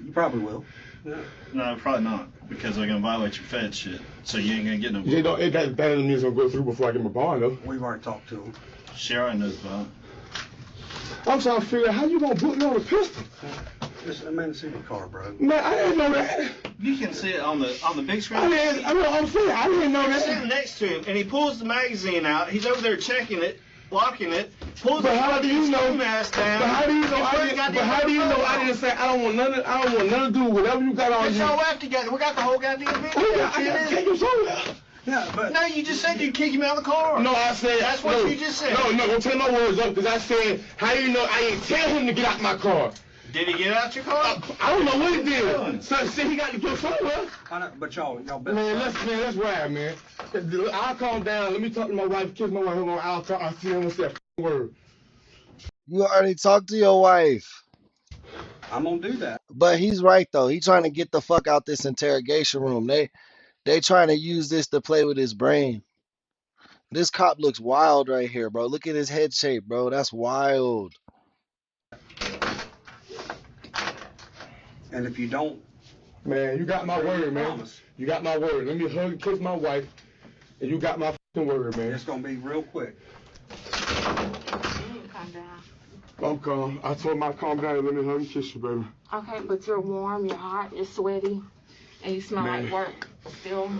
You probably will. Yeah. No, probably not, because they're going to violate your Fed shit, so you ain't going to get no bond. That doesn't mean it's going to go through before I get my bond, though. We've already talked to them. She already knows about it. I'm trying to figure out how you gonna put me on a pistol. Just let me see the car, bro. Man, I didn't know that. You can see it on the big screen. I'm saying, I didn't know You're that. sitting next to him, and he pulls the magazine out. He's over there checking it, locking it. Pulls But how do you know? mask down. But how do you know? I didn't say I don't want nothing to do with whatever you got on It's you. all left together. We got the whole goddamn video. I got to take him somewhere. Yeah, but no, you just said you'd kick him out of the car. No, I said that's what you just said. No, don't take my words up because I said, how do you know I ain't tell him to get out my car? Did he get out your car? I don't know what he did. So he got to go somewhere. I know, but y'all better. Man, let's ride, man. I'll calm down. Let me talk to my wife, kiss my wife. I'll see him with that word. You already talked to your wife. I'm gonna do that. But he's right though. He's trying to get the fuck out this interrogation room. They trying to use this to play with his brain. This cop looks wild right here, bro. Look at his head shape, bro. That's wild. And if you don't, man, you got my word, man. You got my word. Let me hug and kiss my wife, and you got my fucking word, man. It's gonna be real quick. Calm down. I'm calm. I told him I'd calm down and let me hug and kiss you, baby. Okay, but you're warm, you're hot, you're sweaty, and you smell like work still.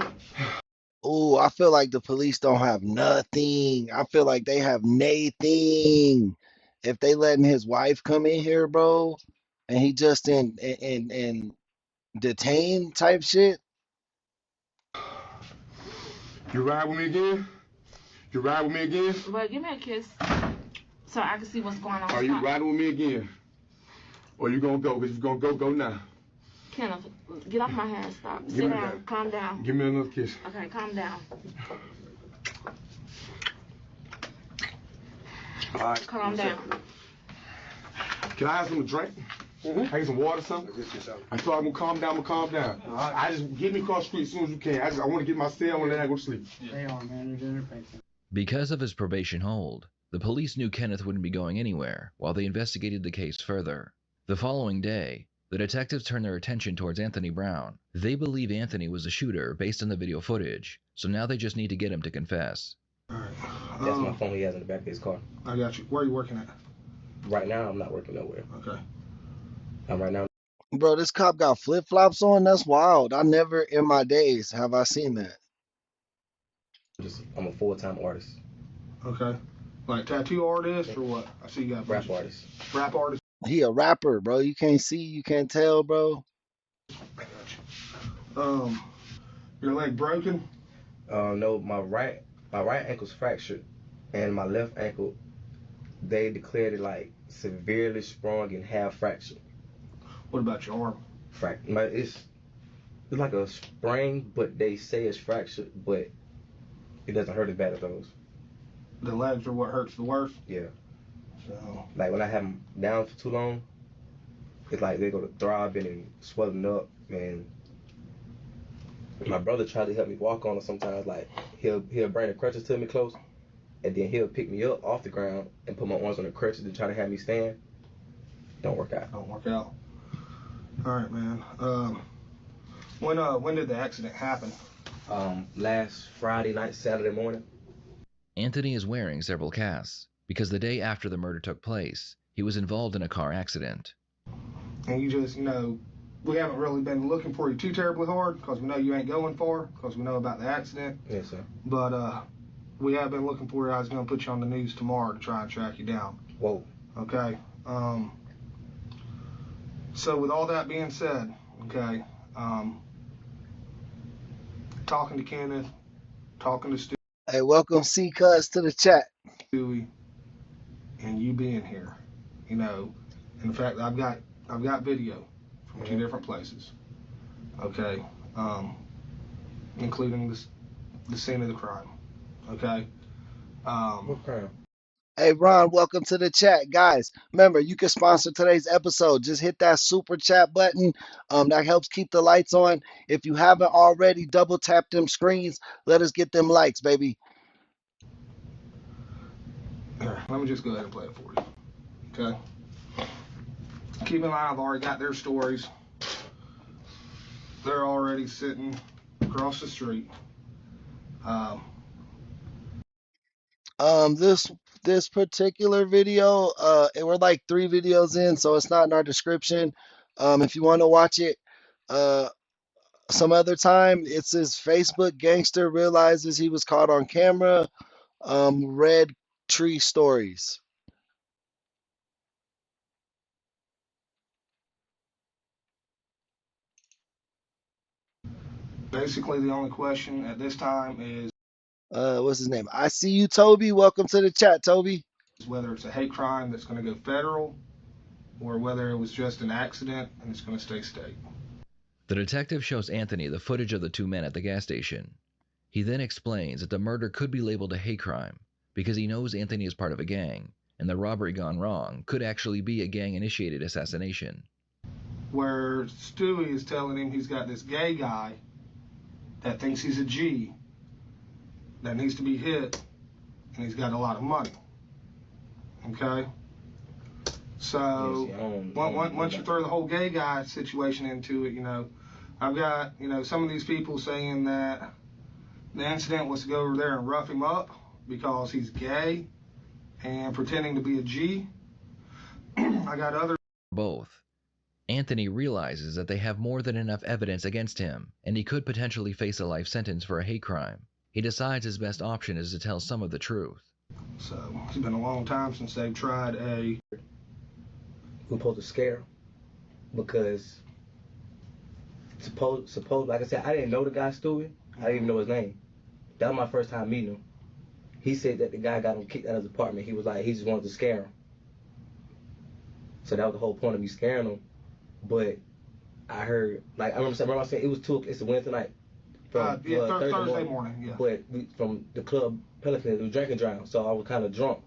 Ooh, I feel like the police don't have nothing. I feel like they have nothing. If they letting his wife come in here, bro, and he just in detained type shit. You ride with me again? You ride with me again? Well, give me a kiss so I can see what's going on. Are you riding with me again? Or you gonna go? Because you're gonna go now. Kenneth, get off my hand. Stop. Sit down. Calm down. Give me another kiss. Okay, calm down. All right. Calm down. Can I have some drink? I get some water or something? I thought I'm gonna calm down, I just get me across the street as soon as you can. I want to get my cell and then I go to sleep. They are, man. Because of his probation hold, the police knew Kenneth wouldn't be going anywhere while they investigated the case further. The following day, the detectives turned their attention towards Anthony Brown. They believe Anthony was the shooter based on the video footage, so now they just need to get him to confess. Alright. That's my phone he has in the back of his car. I got you. Where are you working at? Right now, I'm not working nowhere. Okay. Right now. Bro, this cop got flip-flops on? That's wild. I never in my days have I seen that. I'm a full-time artist. Okay. Like tattoo artist or what? I see you got rap artist. Rap artist? He a rapper, bro. You can't see, you can't tell, bro. I got you. Your leg broken? No, my right ankle's fractured, and my left ankle, they declared it like severely sprung and half fractured. What about your arm? It's like a sprain, but they say it's fractured, but it doesn't hurt as bad as those. The legs are what hurts the worst? Yeah. So, like when I have them down for too long, it's like they go to throbbing and swelling up, and my brother tried to help me walk on it sometimes. Like he'll bring the crutches to me close, and then he'll pick me up off the ground and put my arms on the crutches to try to have me stand. Don't work out. Don't work out. All right, man. When did the accident happen? Last Friday night, Saturday morning. Anthony is wearing several casts because the day after the murder took place, he was involved in a car accident. And you just, we haven't really been looking for you too terribly hard because we know you ain't going far because we know about the accident. Yes, sir. But we have been looking for you. I was going to put you on the news tomorrow to try and track you down. Whoa. Okay. So with all that being said, okay, talking to Kenneth, talking to Stewie. Hey, welcome C-Cuz to the chat. Stewie, and you being here, in fact, I've got video from two different places, okay, including the scene of the crime, okay. What crime? Hey, Ron, welcome to the chat. Guys, remember, you can sponsor today's episode. Just hit that super chat button. That helps keep the lights on. If you haven't already, double tap them screens. Let us get them likes, baby. Here, let me just go ahead and play it for you, okay? Keep in mind, I've already got their stories. They're already sitting across the street. This particular video, we're like 3 videos in, so it's not in our description. If you want to watch it, uh, some other time, it says Facebook gangster realizes he was caught on camera. Red Tree Stories. Basically, the only question at this time is What's his name? I see you, Toby. Welcome to the chat, Toby. whether it's a hate crime that's going to go federal or whether it was just an accident and it's going to stay state. The detective shows Anthony the footage of the 2 men at the gas station. He then explains that the murder could be labeled a hate crime because he knows Anthony is part of a gang, and the robbery gone wrong could actually be a gang-initiated assassination. Where Stewie is telling him he's got this gay guy that thinks he's a G that needs to be hit, and he's got a lot of money. Okay? So, once you throw the whole gay guy situation into it, I've got, some of these people saying that the incident was to go over there and rough him up because he's gay and pretending to be a G. I got other... Both. Anthony realizes that they have more than enough evidence against him, and he could potentially face a life sentence for a hate crime. He decides his best option is to tell some of the truth. So, it's been a long time since they've tried a... We're supposed to scare him because suppose like I said, I didn't know the guy Stewie. I didn't even know his name. That was my first time meeting him. He said that the guy got him kicked out of his apartment. He was like, he just wanted to scare him. So that was the whole point of me scaring him. But I heard, like, I remember saying it was it's a Wednesday night. Thursday morning, yeah. But from the club Pelican, it was drinking drown, so I was kind of drunk.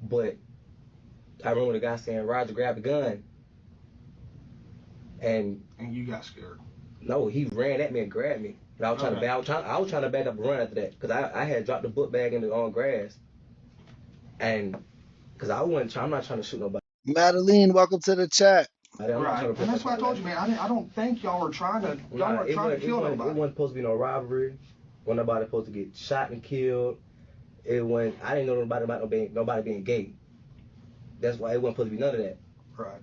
But I remember the guy saying, Roger, grab the gun. And you got scared. No, he ran at me and grabbed me. And I was trying to back up and run after that. Because I had dropped the book bag in the grass. And because I'm not trying to shoot nobody. Madeline, welcome to the chat. Right, and that's what I told you, man. I don't think y'all were trying to kill nobody. It wasn't supposed to be no robbery. Wasn't nobody supposed to get shot and killed. I didn't know nobody about nobody being gay. That's why it wasn't supposed to be none of that. Right.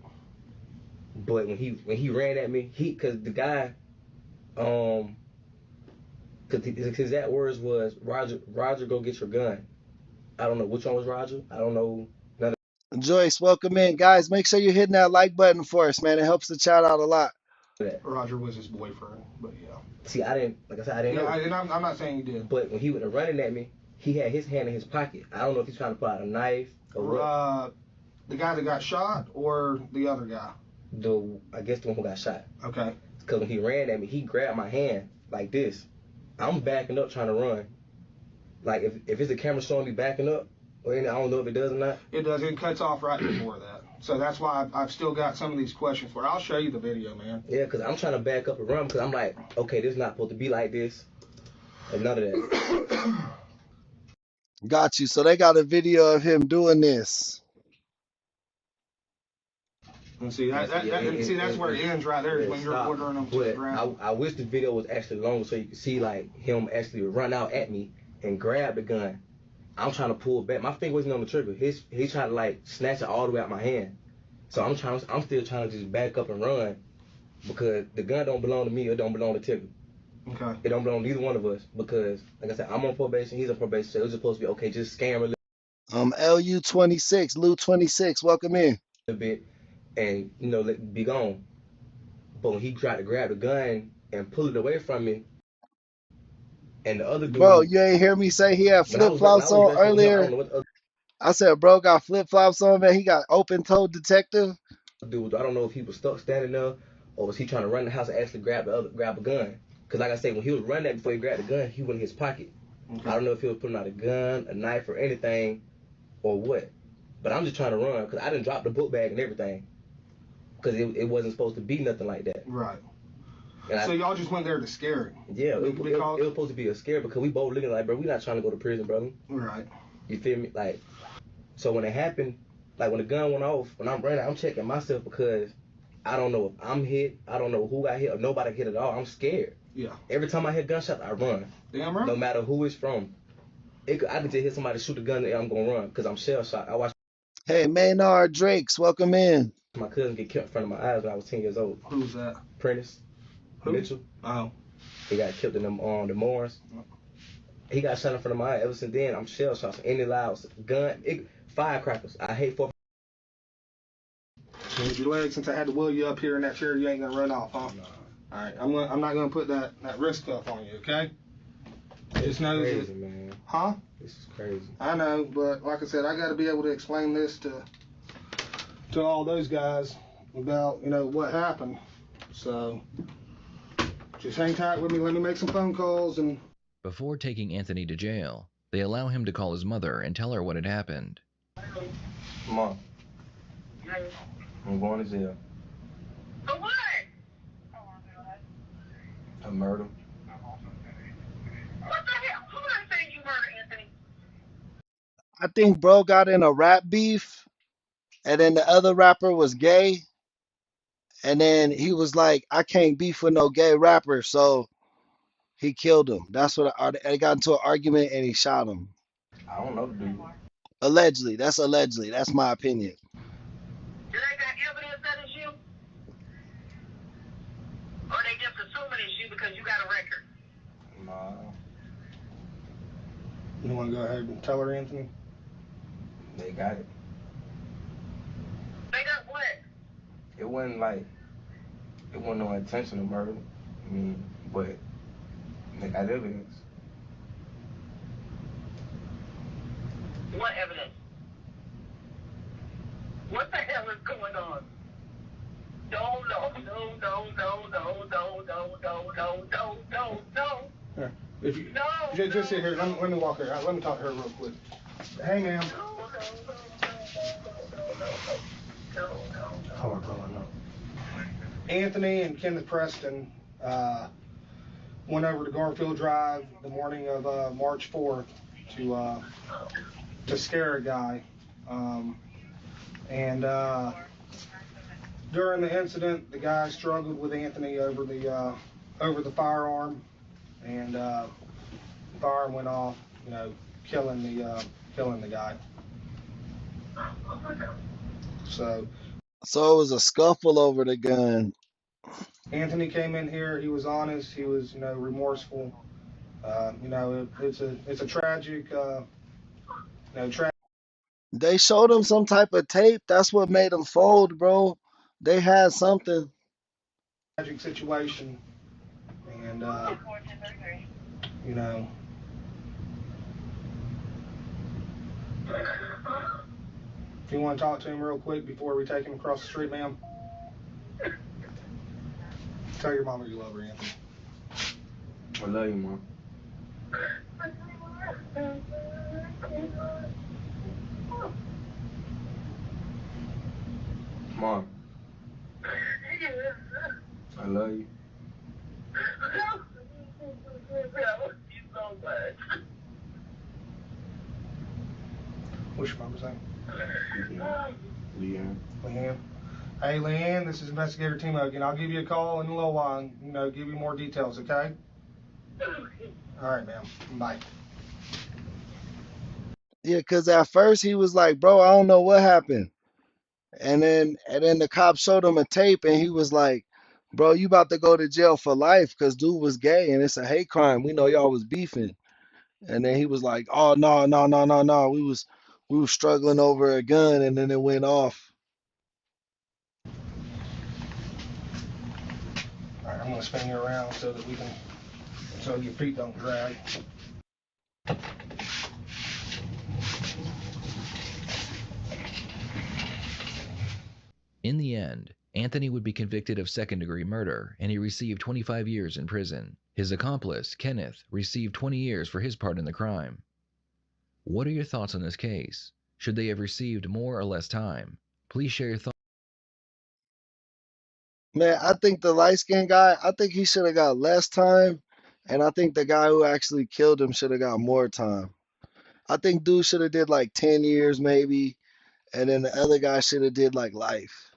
But when he ran at me, because the guy, because his exact words was, Roger, go get your gun. I don't know which one was Roger. I don't know. Joyce, welcome in. Guys, make sure you're hitting that like button for us, man. It helps the chat out a lot. Roger was his boyfriend, but yeah. See, I didn't know. And I'm not saying you did. But when he went running at me, he had his hand in his pocket. I don't know if he's trying to pull out a knife or what. The guy that got shot or the other guy? I guess the one who got shot. Okay. Because when he ran at me, he grabbed my hand like this. I'm backing up trying to run. Like, if it's a camera showing me backing up, or I don't know if it does or not. It does. It cuts off right before that. So that's why I've still got some of these questions for it. I'll show you the video, man. Yeah, because I'm trying to back up and run because I'm like, okay, this is not supposed to be like this. And none of that. Got you. So they got a video of him doing this. And see, that's where it ends right there, is when you're ordering them to the ground. I wish the video was actually longer so you could see like him actually run out at me and grab the gun. I'm trying to pull back. My finger wasn't on the trigger. He's trying to like snatch it all the way out my hand. So I'm still trying to just back up and run because the gun don't belong to me. It don't belong to Tigger. Okay. It don't belong to either one of us because, like I said, I'm on probation. He's on probation. So it was supposed to be okay. Just scam a LU26, Lou26, welcome in. A bit, and let be gone. But when he tried to grab the gun and pull it away from me, and the other dude, bro, you ain't hear me say he had flip-flops on earlier? I said, bro, got flip-flops on, man. He got open-toed detective. Dude, I don't know if he was stuck standing there or was he trying to run the house and actually grab a gun. Because like I said, when he was running that before he grabbed the gun, he went in his pocket. Okay. I don't know if he was putting out a gun, a knife, or anything, or what. But I'm just trying to run because I didn't drop the book bag and everything. Because it wasn't supposed to be nothing like that. Right. So y'all just went there to scare him? Yeah, it was supposed to be a scare because we both looking like, bro, we not trying to go to prison, brother. Right. You feel me? Like, so when it happened, like when the gun went off, when I'm running, I'm checking myself because I don't know if I'm hit, I don't know who got hit, or nobody hit at all. I'm scared. Yeah. Every time I hear gunshots, I run. Damn right. No matter who it's from. I could just hear somebody shoot a gun and I'm gonna run because I'm shell shocked. I watched Hey, Maynard Drakes, welcome in. my cousin get killed in front of my eyes when I was 10 years old. Who's that? Prentice Who? Mitchell. Oh. He got killed in them on the Moors. He got shot in front of my eye. Ever since then, I'm shell shocked. So any loud gun, firecrackers. I hate for. Move your leg since I had to wheel you up here in that chair. You ain't gonna run off, huh? No. All right, I'm not gonna put that risk stuff on you, okay? This is crazy, man. Huh? This is crazy. I know, but like I said, I got to be able to explain this to all those guys about what happened. So just hang tight with me. Let me make some phone calls and. Before taking Anthony to jail, they allow him to call his mother and tell her what had happened. Mom, I'm going to jail. For what? A murder. What the hell? Who done said you murdered Anthony? I think bro got in a rap beef, and then the other rapper was gay, and then he was like, I can't beef with no gay rapper, so he killed him. That's what they got into an argument and he shot him. I don't know the dude. Allegedly. That's allegedly. That's my opinion. Do they got evidence that it's you? Or they just assuming it's you because you got a record? Nah. You want to go ahead and tell her, Anthony? They got it. They got what? It wasn't no intentional murder. I mean, but they got evidence. What evidence? What the hell is going on? No. Here, if you just sit here, let me walk her out. Let me talk to her real quick. Hey, ma'am. Hold on, no. Anthony and Kenneth Preston went over to Garfield Drive the morning of March 4th to scare a guy. And during the incident, the guy struggled with Anthony over the firearm, and the firearm went off, killing the guy. So it was a scuffle over the gun. Anthony came in here. He was honest. He was, remorseful. It's a tragic. They showed him some type of tape. That's what made him fold, bro. They had something. Tragic situation, and if you want to talk to him real quick before we take him across the street, ma'am. Tell your mama you love her, Anthony. I love you, Mom. Mom. I love you. What's your mama's name? Leanne. Leanne. Hey, Leanne, this is Investigator Timo again. I'll give you a call in a little while and, give you more details, okay? All right, ma'am. Bye. Yeah, because at first he was like, bro, I don't know what happened. And then the cop showed him a tape and he was like, bro, you about to go to jail for life because dude was gay and it's a hate crime. We know y'all was beefing. And then he was like, oh, no. We was struggling over a gun and then it went off. All right, I'm going to spin you around so your feet don't drag. In the end, Anthony would be convicted of second-degree murder, and he received 25 years in prison. His accomplice, Kenneth, received 20 years for his part in the crime. What are your thoughts on this case? Should they have received more or less time? Please share your thoughts. Man, I think the light-skinned guy, I think he should have got less time, and I think the guy who actually killed him should have got more time. I think dude should have did like 10 years maybe, and then the other guy should have did like life.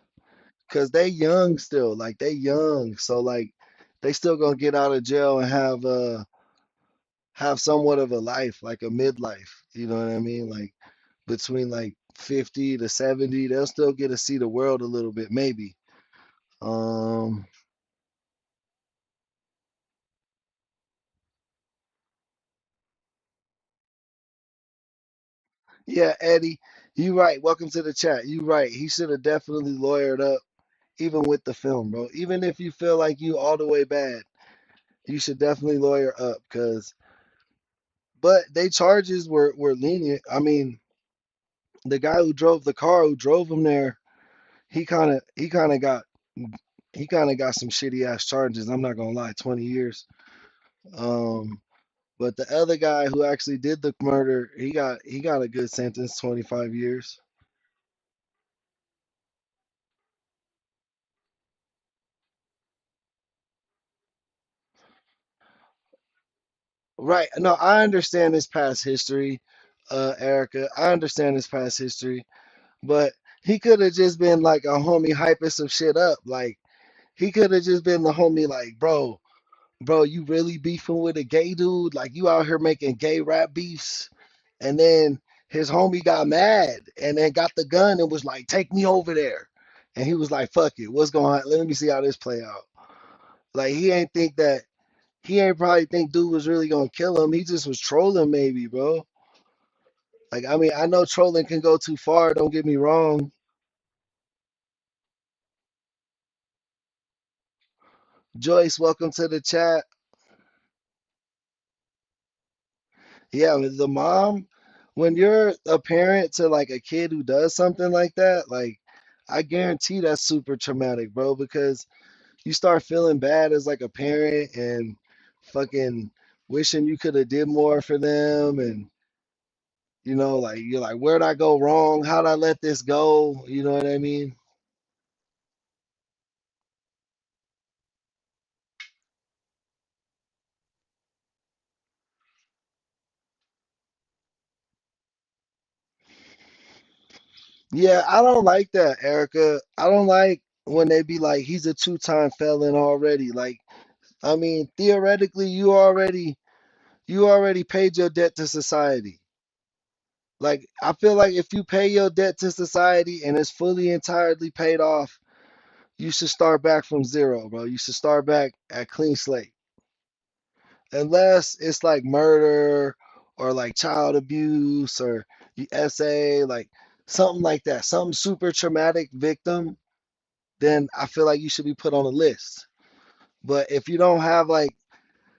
Cause they young still, like they young, so like they still gonna get out of jail and have somewhat of a life, like a midlife. You know what I mean? Like between like 50 to 70, they'll still get to see the world a little bit, maybe. Um, yeah, Eddie, you right. Welcome to the chat. You right. He should have definitely lawyered up, even with the film, bro. Even if you feel like you all the way bad, you should definitely lawyer up, cause. But they charges were lenient. I mean, the guy who drove the car, who drove him there, he kind of got some shitty ass charges. I'm not gonna lie, 20 years. Um, but the other guy who actually did the murder, he got a good sentence, 25 years. Right. No, I understand his past history, Erica. I understand his past history, but he could have just been like a homie hyping some shit up. Like he could have just been the homie, like, bro, you really beefing with a gay dude? Like you out here making gay rap beefs? And then his homie got mad and then got the gun and was like, take me over there. And he was like, fuck it, what's going on? Let me see how this play out. Like he ain't probably think dude was really gonna kill him. He just was trolling maybe, bro. Like I mean, I know trolling can go too far, don't get me wrong. Joyce, welcome to the chat. Yeah, with the mom, when you're a parent to like a kid who does something like that, like I guarantee that's super traumatic, bro, because you start feeling bad as like a parent and fucking wishing you could have did more for them and like you're like, where'd I go wrong? How'd I let this go? You know what I mean? Yeah, I don't like that, Erica. I don't like when they be like, he's a two-time felon already. Like, I mean, theoretically, you already paid your debt to society. Like, I feel like if you pay your debt to society and it's fully entirely paid off, you should start back from zero, bro. You should start back at clean slate. Unless it's like murder or like child abuse or the SA, like something like that, some super traumatic victim, then I feel like you should be put on a list. But if you don't have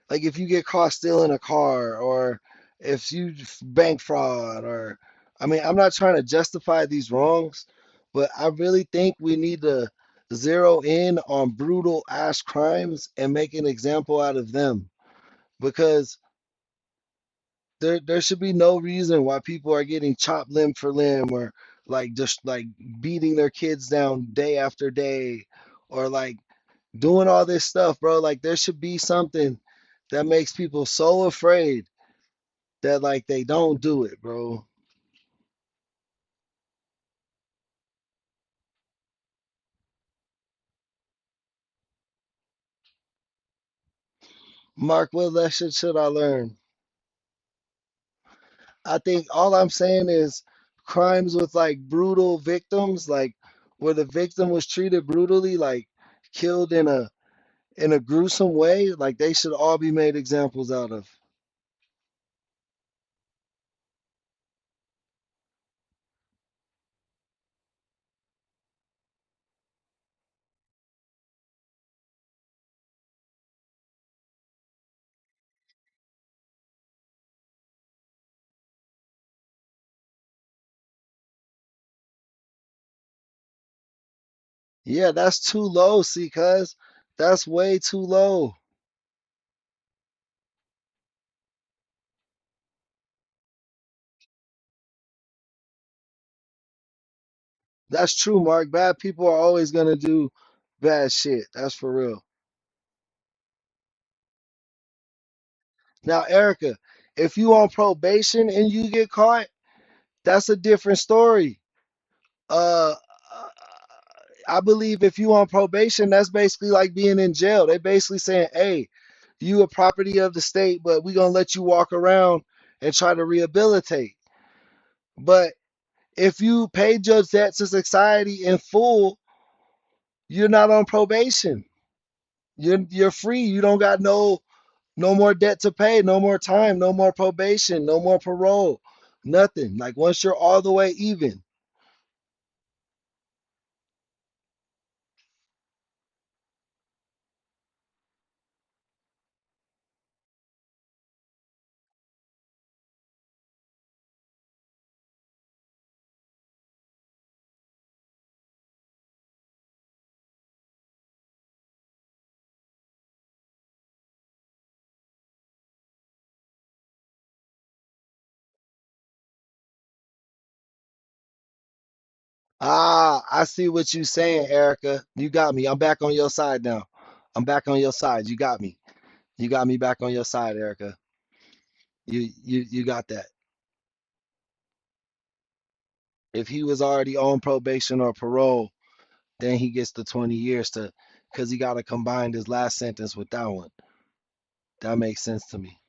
like if you get caught stealing a car or if you bank fraud or I mean, I'm not trying to justify these wrongs, but I really think we need to zero in on brutal ass crimes and make an example out of them because there should be no reason why people are getting chopped limb for limb or like just like beating their kids down day after day or like doing all this stuff, bro. Like there should be something that makes people so afraid that like they don't do it, bro. Mark, what lesson should I learn? I think all I'm saying is crimes with like brutal victims, like where the victim was treated brutally, like killed in a gruesome way, like they should all be made examples out of. Yeah, that's too low, see, cuz that's way too low. That's true, Mark. Bad people are always gonna do bad shit. That's for real. Now, Erica, if you on probation and you get caught, that's a different story. Uh, I believe if you on probation, that's basically like being in jail. They basically saying, "Hey, You a property of the state, but we gonna let you walk around and try to rehabilitate. But if you paid your debt to society in full, you're not on probation. You're free. You don't got no more debt to pay, no more time, no more probation, no more parole, nothing. Like once you're all the way even. Ah, I see what you saying, Erica. You got me. I'm back on your side now. I'm back on your side. You got me. You got me back on your side, Erica. You got that. If he was already on probation or parole, then he gets the 20 years to, because he got to combine his last sentence with that one. That makes sense to me.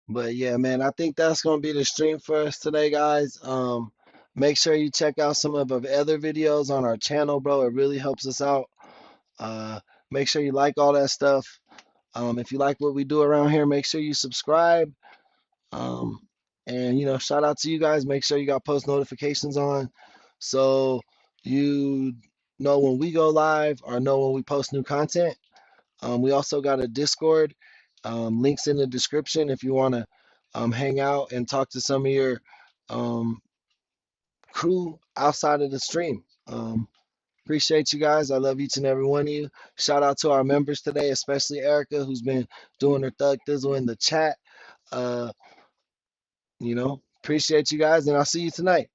But yeah, man, I think that's gonna be the stream for us today, guys. Make sure you check out some of our other videos on our channel, bro. It really helps us out. Uh, Make sure you like all that stuff. If you like what we do around here, make sure you subscribe. Um, and shout out to you guys. Make sure you got post notifications on, so you know when we go live or know when we post new content. We also got a Discord. Links in the description if you want to hang out and talk to some of your um, crew outside of the stream. Appreciate you guys. I love each and every one of you. Shout out to our members today, especially Erica, who's been doing her thug thizzle in the chat. Appreciate you guys, and I'll see you tonight.